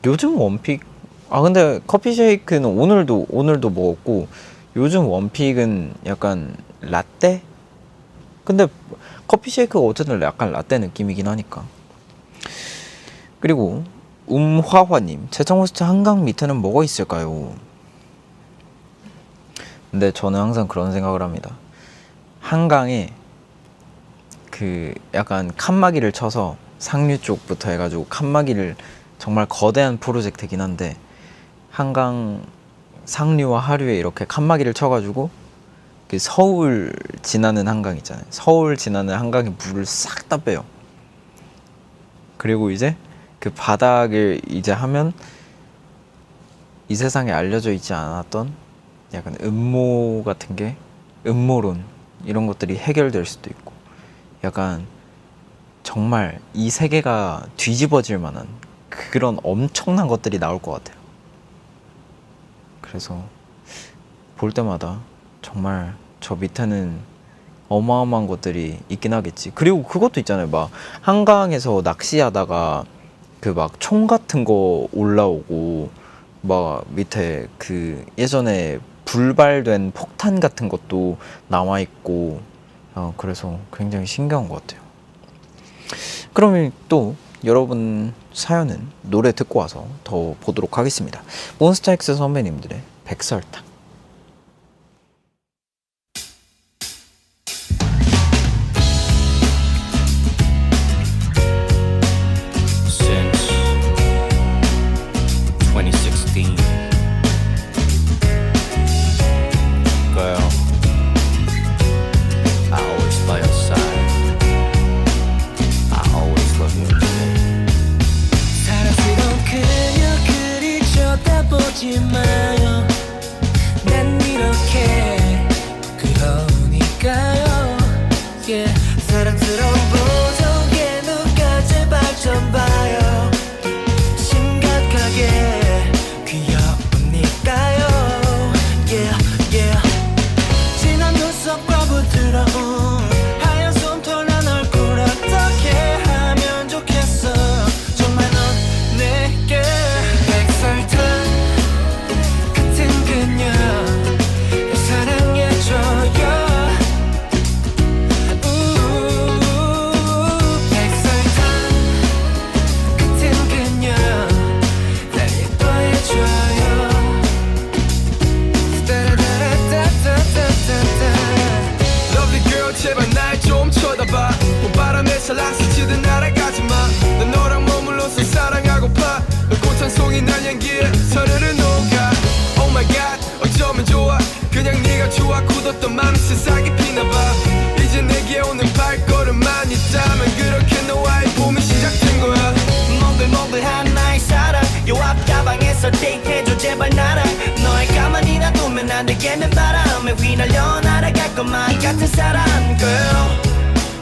요즘 원픽 근데 커피 쉐이크는 오늘도 먹었고 요즘 원픽은 약간 라떼? 근데 커피 쉐이크가 어쨌든 약간 라떼 느낌이긴 하니까. 그리고 화화님 최종 호스트 한강 밑에는 뭐가 있을까요? 근데 저는 항상 그런 생각을 합니다. 한강에 그 약간 칸막이를 쳐서 상류 쪽부터 해가지고 칸막이를 정말 거대한 프로젝트긴 한데 한강 상류와 하류에 이렇게 칸막이를 쳐가지고 그 서울 지나는 한강 있잖아요. 서울 지나는 한강에 물을 싹 다 빼요. 그리고 이제 그 바닥을 이제 하면 이 세상에 알려져 있지 않았던 약간 음모 같은 게 음모론 이런 것들이 해결될 수도 있고 약간 정말 이 세계가 뒤집어질 만한 그런 엄청난 것들이 나올 것 같아요. 그래서 볼 때마다 정말 저 밑에는 어마어마한 것들이 있긴 하겠지. 그리고 그것도 있잖아요. 막 한강에서 낚시하다가 그 막 총 같은 거 올라오고 막 밑에 그 예전에 불발된 폭탄 같은 것도 나와 있고 그래서 굉장히 신기한 것 같아요. 그러면 또 여러분 사연은 노래 듣고 와서 더 보도록 하겠습니다. 몬스타엑스 선배님들의 백설탕. Since 2016, girl, I always by your side. I always love you. 사랑스러운 그녀 그리 쳐다보지 마요. 난 이렇게 그러니까요. Yeah. 사랑스러운 보정에 누가 제발 좀 봐요. 심각하게 귀여우니까요. Yeah, yeah. 진한 눈썹과 부드러운 하얀 솜털 난 얼굴 어떻게 하면 좋겠어. 정말 넌 내게 백설탕 같은 그녀 사랑해줘요. 백설탕 같은 그녀 날 예뻐해줘요. Lovely girl 제발 날 좀 쳐다봐. 봄바람에 살랑 스치듯 날아가지마. 난 너랑 머물러서 사랑하고파. 너 꽃한 송이 난 향기에 서로를 녹아. Oh my god 어쩌면 좋아. 그냥 네가 좋아. 굳었던 마음이 세상에 피나봐. 이제 내게 오는 발걸음만 있다면 그렇게 너와의 봄이 시작된 거야. 몽글몽글한 나의 사랑 요 앞 가방에서 데이트해줘 제발 나랑. 너의 가만히 놔두면 안 되겠는 바람에 휘날려 날아갈 것만 같은 사람 girl.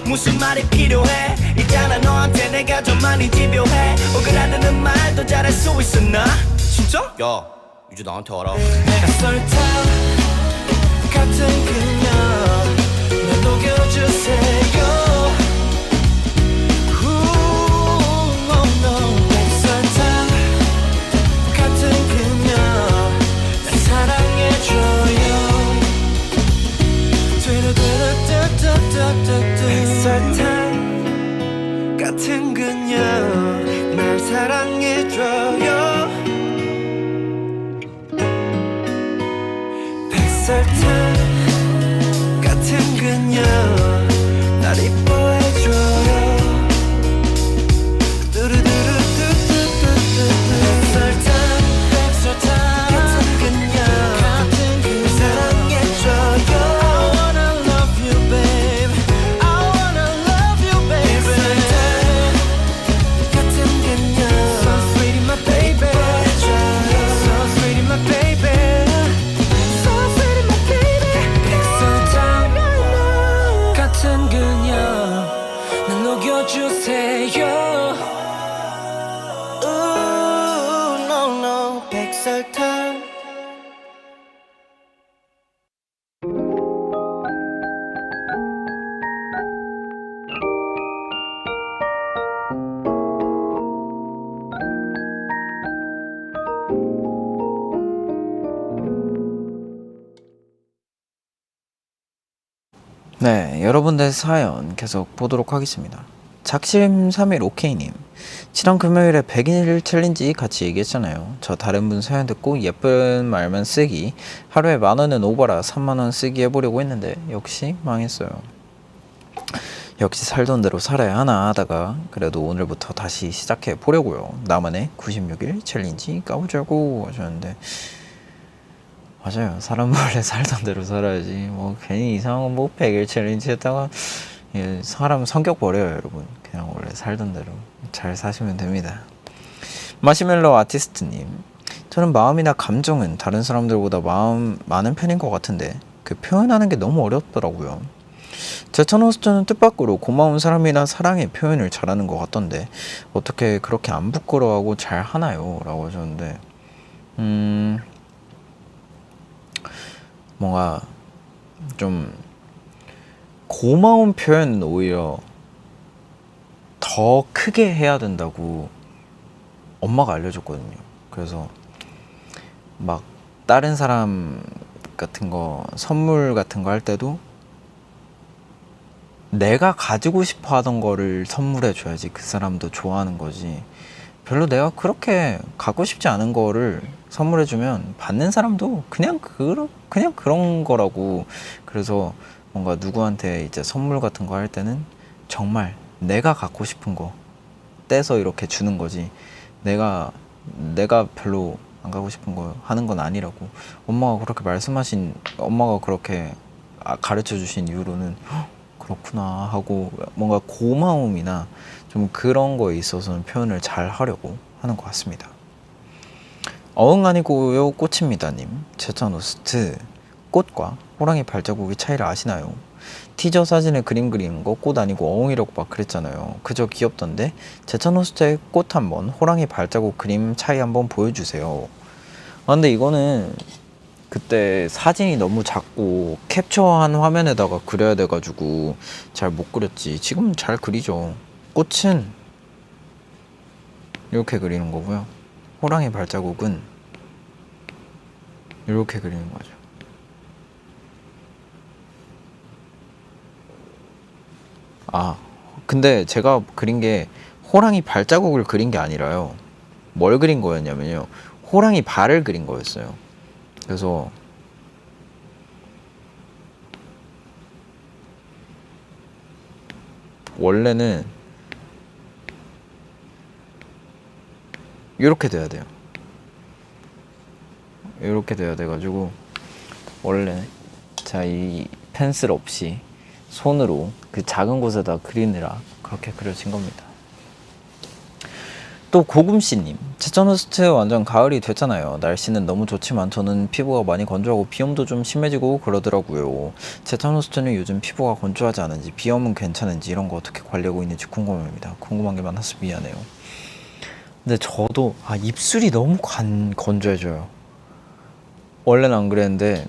무슨 말이 필요해. 있잖아 너한테 내가 좀 많이 집요해. 오그라드는 말도 잘할 수 있어 나. 진짜? 야, 이제 나한테 와라. 백설탕 같은 그녀 날 녹여주세요. 백설탕 같은 그녀 날 사랑해줘요. 백설탕 같은 그녀 날 사랑해줘요. 백설탕 같은 같은 그녀 날 녹여주세요. Ooh, no, no, 백설탕. 네, 여러분들 사연 계속 보도록 하겠습니다. 작심 3일 오케이님, 지난 금요일에 100일 챌린지 같이 얘기했잖아요. 저 다른 분 사연 듣고 예쁜 말만 쓰기, 하루에 10,000원은 오버라 30,000원 쓰기 해보려고 했는데 역시 망했어요. 역시 살던 대로 살아야 하나 하다가 그래도 오늘부터 다시 시작해 보려고요. 나만의 96일 챌린지 까보자고 하셨는데, 맞아요. 사람 원래 살던 대로 살아야지. 뭐 괜히 이상한 뭐 100일 챌린지 했다가 사람 성격 버려요, 여러분. 그냥 원래 살던 대로 잘 사시면 됩니다. 마시멜로 아티스트님, 저는 마음이나 감정은 다른 사람들보다 많은 편인 것 같은데 그 표현하는 게 너무 어렵더라고요. 제천호스트는 뜻밖으로 고마운 사람이나 사랑의 표현을 잘하는 것 같던데 어떻게 그렇게 안 부끄러워하고 잘 하나요? 라고 하셨는데, 뭔가 좀 고마운 표현은 오히려 더 크게 해야 된다고 엄마가 알려줬거든요. 그래서 막 다른 사람 같은 거 선물 같은 거 할 때도 내가 가지고 싶어 하던 거를 선물해 줘야지 그 사람도 좋아하는 거지, 별로 내가 그렇게 갖고 싶지 않은 거를 선물해 주면 받는 사람도 그냥 그런 거라고. 그래서 뭔가 누구한테 이제 선물 같은 거 할 때는 정말 내가 갖고 싶은 거 떼서 이렇게 주는 거지, 내가 별로 안 갖고 싶은 거 하는 건 아니라고 엄마가 그렇게 가르쳐 주신 이후로는 그렇구나 하고, 뭔가 고마움이나 좀 그런 거에 있어서는 표현을 잘 하려고 하는 것 같습니다. 어흥 아니고요 꽃입니다님, 제천호스트 꽃과 호랑이 발자국의 차이를 아시나요? 티저 사진에 그림 그리는 거 꽃 아니고 어흥이라고 막 그랬잖아요. 그저 귀엽던데 제천호스트의 꽃 한번, 호랑이 발자국 그림 차이 한번 보여주세요. 근데 이거는 그때 사진이 너무 작고 캡처한 화면에다가 그려야 돼가지고 잘 못 그렸지. 지금 잘 그리죠. 꽃은 이렇게 그리는 거고요, 호랑이 발자국은 이렇게 그리는 거죠. 근데 제가 그린 게 호랑이 발자국을 그린 게 아니라요, 뭘 그린 거였냐면요, 호랑이 발을 그린 거였어요. 그래서 원래는 이렇게 돼야 돼요. 이렇게 돼야 돼가지고 원래 제가 이 펜슬 없이 손으로 그 작은 곳에다 그리느라 그렇게 그려진 겁니다. 또 고금씨님, 제천호스트 완전 가을이 됐잖아요. 날씨는 너무 좋지만 저는 피부가 많이 건조하고 비염도 좀 심해지고 그러더라고요. 제천호스트는 요즘 피부가 건조하지 않은지, 비염은 괜찮은지 이런 거 어떻게 관리하고 있는지 궁금합니다. 궁금한 게 많아서 미안해요. 근데 저도 입술이 너무 건조해져요. 원래는 안 그랬는데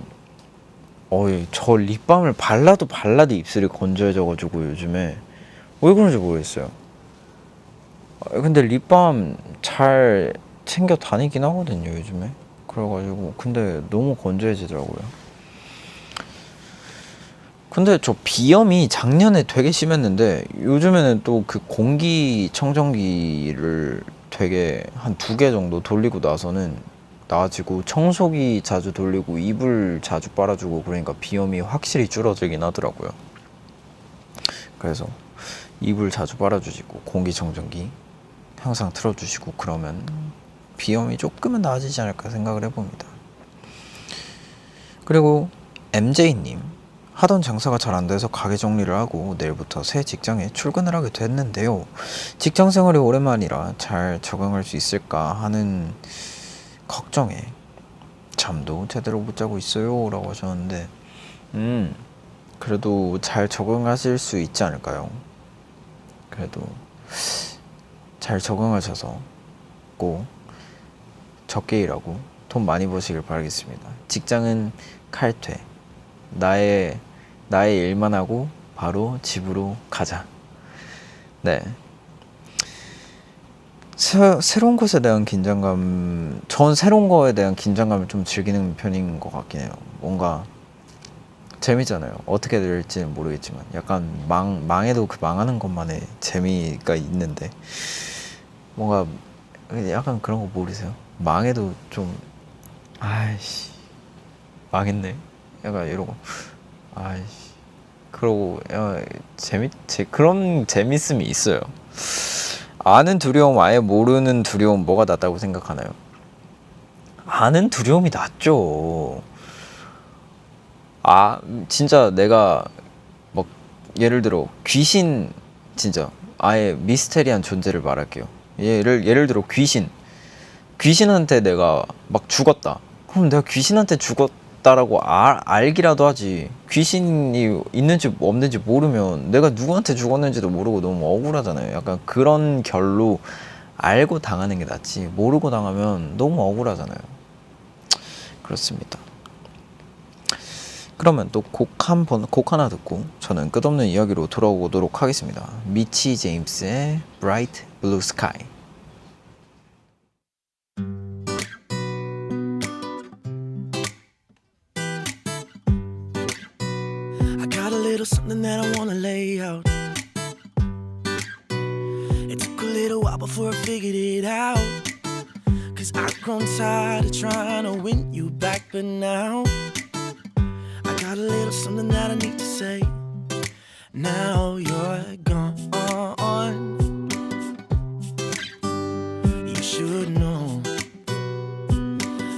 저 립밤을 발라도 입술이 건조해져가지고 요즘에 왜 그런지 모르겠어요. 근데 립밤 잘 챙겨 다니긴 하거든요 요즘에. 그래가지고 근데 너무 건조해지더라고요. 근데 저 비염이 작년에 되게 심했는데 요즘에는 또 그 공기청정기를 되게 한 2개 정도 돌리고 나서는 나아지고, 청소기 자주 돌리고 이불 자주 빨아주고 그러니까 비염이 확실히 줄어들긴 하더라고요. 그래서 이불 자주 빨아주시고 공기청정기 항상 틀어주시고 그러면 비염이 조금은 나아지지 않을까 생각을 해봅니다. 그리고 MJ님, 하던 장사가 잘 안 돼서 가게 정리를 하고 내일부터 새 직장에 출근을 하게 됐는데요. 직장 생활이 오랜만이라 잘 적응할 수 있을까 하는 걱정에 잠도 제대로 못 자고 있어요 라고 하셨는데, 그래도 잘 적응하실 수 있지 않을까요? 그래도 잘 적응하셔서 꼭 적게 일하고 돈 많이 버시길 바라겠습니다. 직장은 칼퇴. 나의 일만 하고 바로 집으로 가자. 네. 새로운 것에 대한 긴장감, 전 새로운 거에 대한 긴장감을 좀 즐기는 편인 것 같긴 해요. 뭔가 재미잖아요. 어떻게 될지는 모르겠지만 약간 망해도 그 망하는 것만의 재미가 있는데 뭔가 약간 그런 거 모르세요? 망해도 좀 아이씨 망했네. 약간 이러고 아이씨 그러고 그런 재밌음이 있어요. 아는 두려움, 아예 모르는 두려움 뭐가 낫다고 생각하나요? 아는 두려움이 낫죠. 진짜 내가 막 예를 들어 귀신, 진짜 아예 미스테리한 존재를 말할게요. 예를 들어 귀신한테 내가 막 죽었다. 그럼 내가 귀신한테 죽었다라고 알기라도 하지. 귀신이 있는지 없는지 모르면 내가 누구한테 죽었는지도 모르고 너무 억울하잖아요. 약간 그런 결로 알고 당하는 게 낫지, 모르고 당하면 너무 억울하잖아요. 그렇습니다. 그러면 또 곡 하나 듣고 저는 끝없는 이야기로 돌아오도록 하겠습니다. 미치 제임스의 Bright Blue Sky. I got a little something that I wanna lay out. It took a little while before I figured it out. Cause I've grown tired of trying to win you back, but now I got a little something that I need to say. Now you're gone. You should know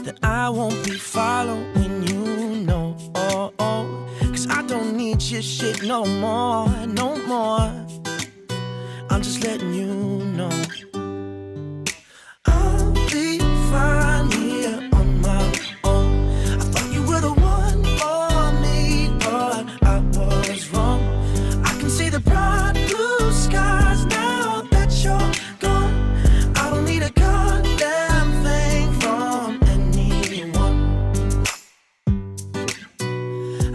that I won't be following you, no. Cause I don't need your shit no more. I'm just letting you know I'll be fine here on my own. I thought you were the one for me, but I was wrong. I can see the bright blue skies now that you're gone. I don't need a goddamn thing from anyone.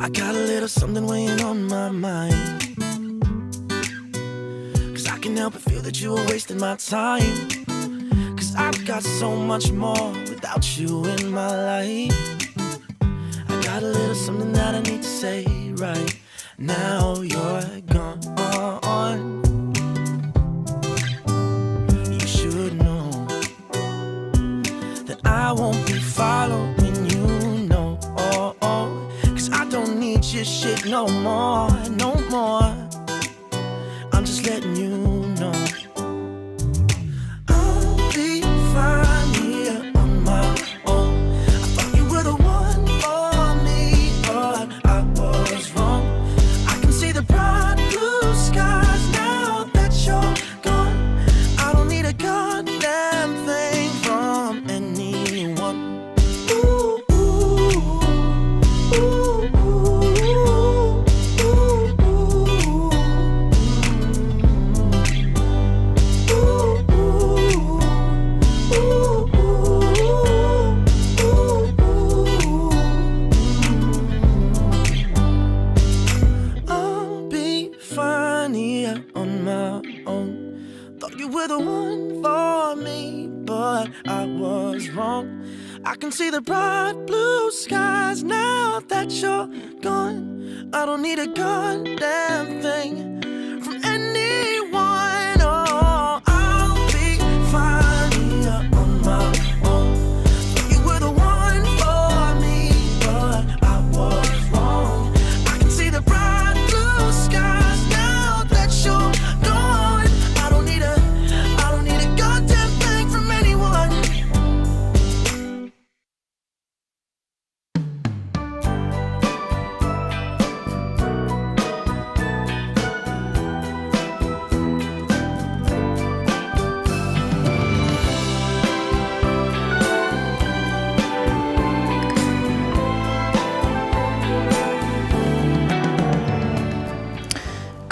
I got a little something weighing on my mind. Cause I can help but feel that you were wasting my time. Cause I've got so much more without you in my life. I got a little something that I need to say right now. You're gone. You should know that I won't be following you, no. Cause I don't need your shit no more. I'm just letting you know I'll be fine here on my own. I thought you were the one for me, but I was wrong. I can see the bright blue skies now that you're gone. I don't need a goddamn thing from anyone. Ooh, ooh, ooh, ooh, ooh, ooh. I'll be fine here on my own. Thought you were the one for me, but I was wrong. I can see the bright blue skies now that you're gone. I don't need a goddamn thing from anyone. Oh, I'll be fine here on my own. Thought you were the one for me, but I was wrong. I can see the bright blue skies now that you're gone. I don't need a goddamn thing from anyone.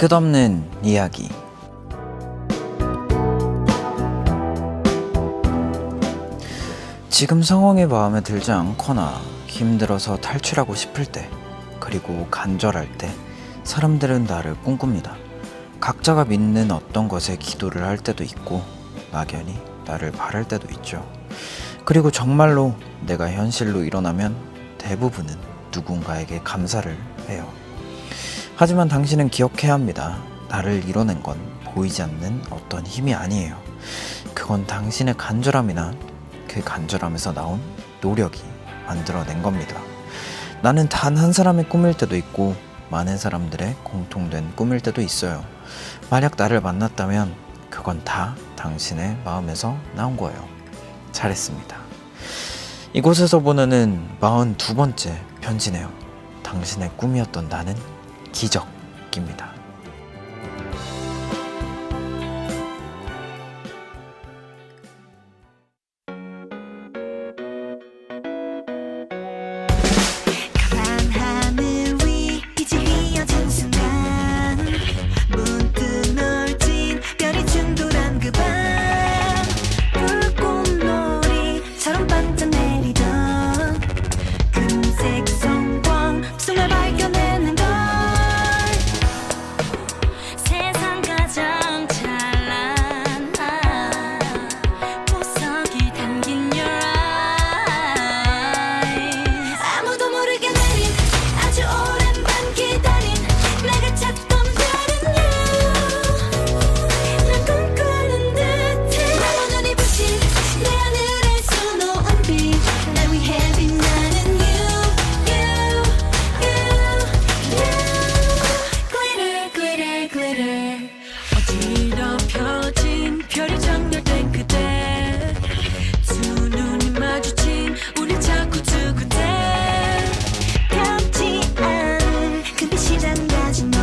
끝없는 이야기. 지금 상황이 마음에 들지 않거나 힘들어서 탈출하고 싶을 때, 그리고 간절할 때 사람들은 나를 꿈꿉니다. 각자가 믿는 어떤 것에 기도를 할 때도 있고 막연히 나를 바랄 때도 있죠. 그리고 정말로 내가 현실로 일어나면 대부분은 누군가에게 감사를 해요. 하지만 당신은 기억해야 합니다. 나를 이뤄낸 건 보이지 않는 어떤 힘이 아니에요. 그건 당신의 간절함이나 그 간절함에서 나온 노력이 만들어낸 겁니다. 나는 단 한 사람의 꿈일 때도 있고 많은 사람들의 공통된 꿈일 때도 있어요. 만약 나를 만났다면 그건 다 당신의 마음에서 나온 거예요. 잘했습니다. 이곳에서 보내는 42번째 편지네요. 당신의 꿈이었던 나는 기적입니다. 한 하늘 위 빛이 휘어진 순간 문득 넓진 별이 충돌한 그 밤 불꽃놀이처럼 반짝내리던 금색 성광 정말 발견했는 걸 세상 가장 찬란한 보석이 담긴 your eyes 아무도 모르게 내린 아주 오랜 밤 기다린 내가 찾던 별은 you 난 꿈꾸는 듯해 너무 눈이 부신 내 하늘에서 놓은 빛 날 위해 빛나는 you glitter glitter glitter 어지럽혀진 별이 정렬된 그대 두 눈이 마주친 우리 자꾸 두고대 닿지 않은 금빛이 잠가진 널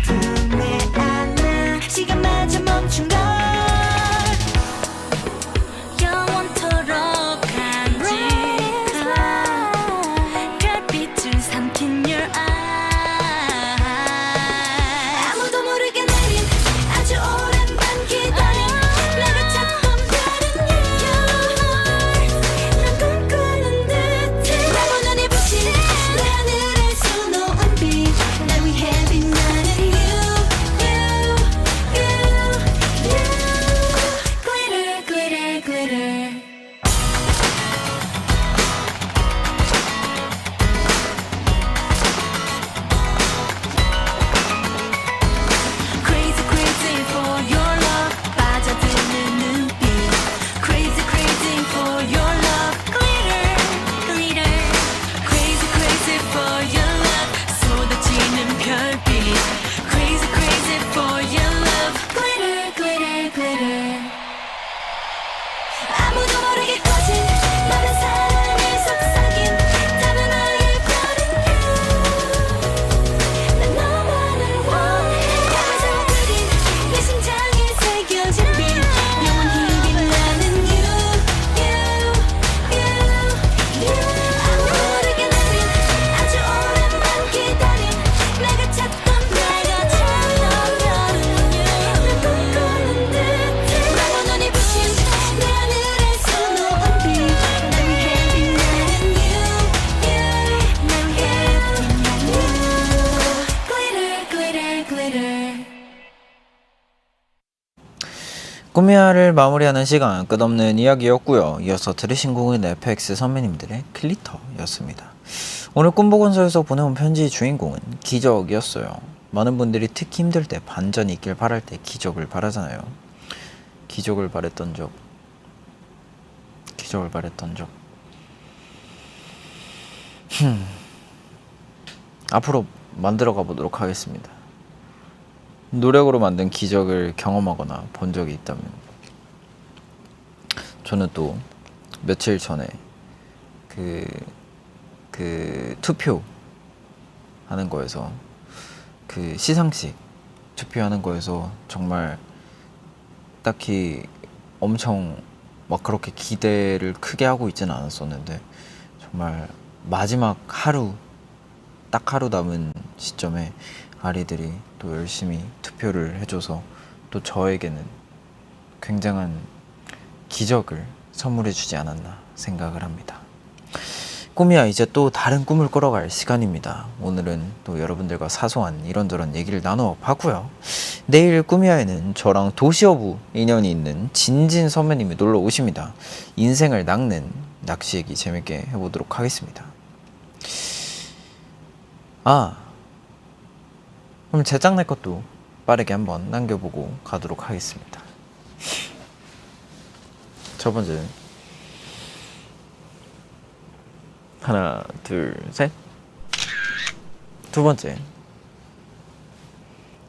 품에 안아 시간마저 멈춘 걸 영원토록 간직한 별빛을 삼킨 your eyes 아무도 모르게 내린 아주 오랜 밤 기다린 내가 찾던 별은 you 난 꿈꾸는 듯해 너무 눈이 부신 내 하늘에서 놓은 빛 날 위해 빛나는 glitter glitter glitter Crazy crazy for your love 빠져드는 눈빛 Crazy crazy for your love glitter glitter Crazy crazy for your love 쏟아지는 별빛 Crazy crazy for your love glitter glitter glitter 아무도 모르게 꺼진 마른 사랑에 속삭인 담은 너의 별은 난 너만을 원해 가면서 그린 내 심장에 새겨진 빛 영원히 빛나는 아무도 모르게 내린 아주 오랜 밤 기다린 내가 찾던 별은 난 꿈꾸는 듯해 너무 눈이 부신 내 하늘에서 놓은 빛날 위해 빛나는 날 위해 빛나는 glitter glitter glitter 꿈이야를 마무리하는 시간 끝없는 이야기였고요. 이어서 들으신 곡은 FX 선배님들의 글리터였습니다. 오늘 꿈보건소에서 보내온 편지의 주인공은 기적이었어요. 많은 분들이 특히 힘들 때 반전이 있길 바랄 때 기적을 바라잖아요. 기적을 바랬던 적 앞으로 만들어 가보도록 하겠습니다. 노력으로 만든 기적을 경험하거나 본 적이 있다면 저는 또 며칠 전에 그 투표 하는 거에서 그 시상식 투표하는 거에서 정말 딱히 엄청 막 그렇게 기대를 크게 하고 있지는 않았었는데 정말 마지막 하루 딱 하루 남은 시점에 아리들이 또 열심히 투표를 해줘서 또 저에게는 굉장한 기적을 선물해 주지 않았나 생각을 합니다. 꿈이야, 이제 또 다른 꿈을 끌어갈 시간입니다. 오늘은 또 여러분들과 사소한 이런저런 얘기를 나눠봤고요. 내일 꿈이야에는 저랑 도시어부 인연이 있는 진진 선배님이 놀러 오십니다. 인생을 낚는 낚시 얘기 재밌게 해보도록 하겠습니다. 그럼 제 짝내 것도 빠르게 한번 남겨보고 가도록 하겠습니다. 첫 번째, 하나, 둘, 셋. 두 번째,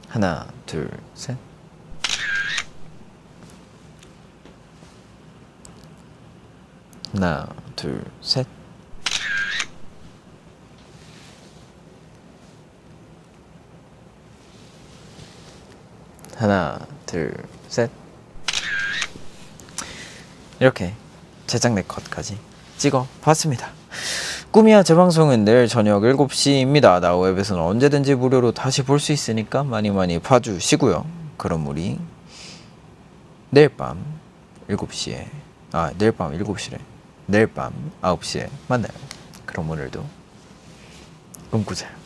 하나, 둘, 셋. 하나, 둘, 셋. 하나, 둘, 셋. 이렇게 제작내 컷까지 찍어봤습니다. 꿈이야 재방송은 내일 저녁 7시입니다. 나우웹에서는 언제든지 무료로 다시 볼 수 있으니까 많이 봐주시고요. 그럼 우리 내일 밤 7시에 내일 밤 7시래. 내일 밤 9시에 만나요. 그럼 오늘도 꿈꾸자.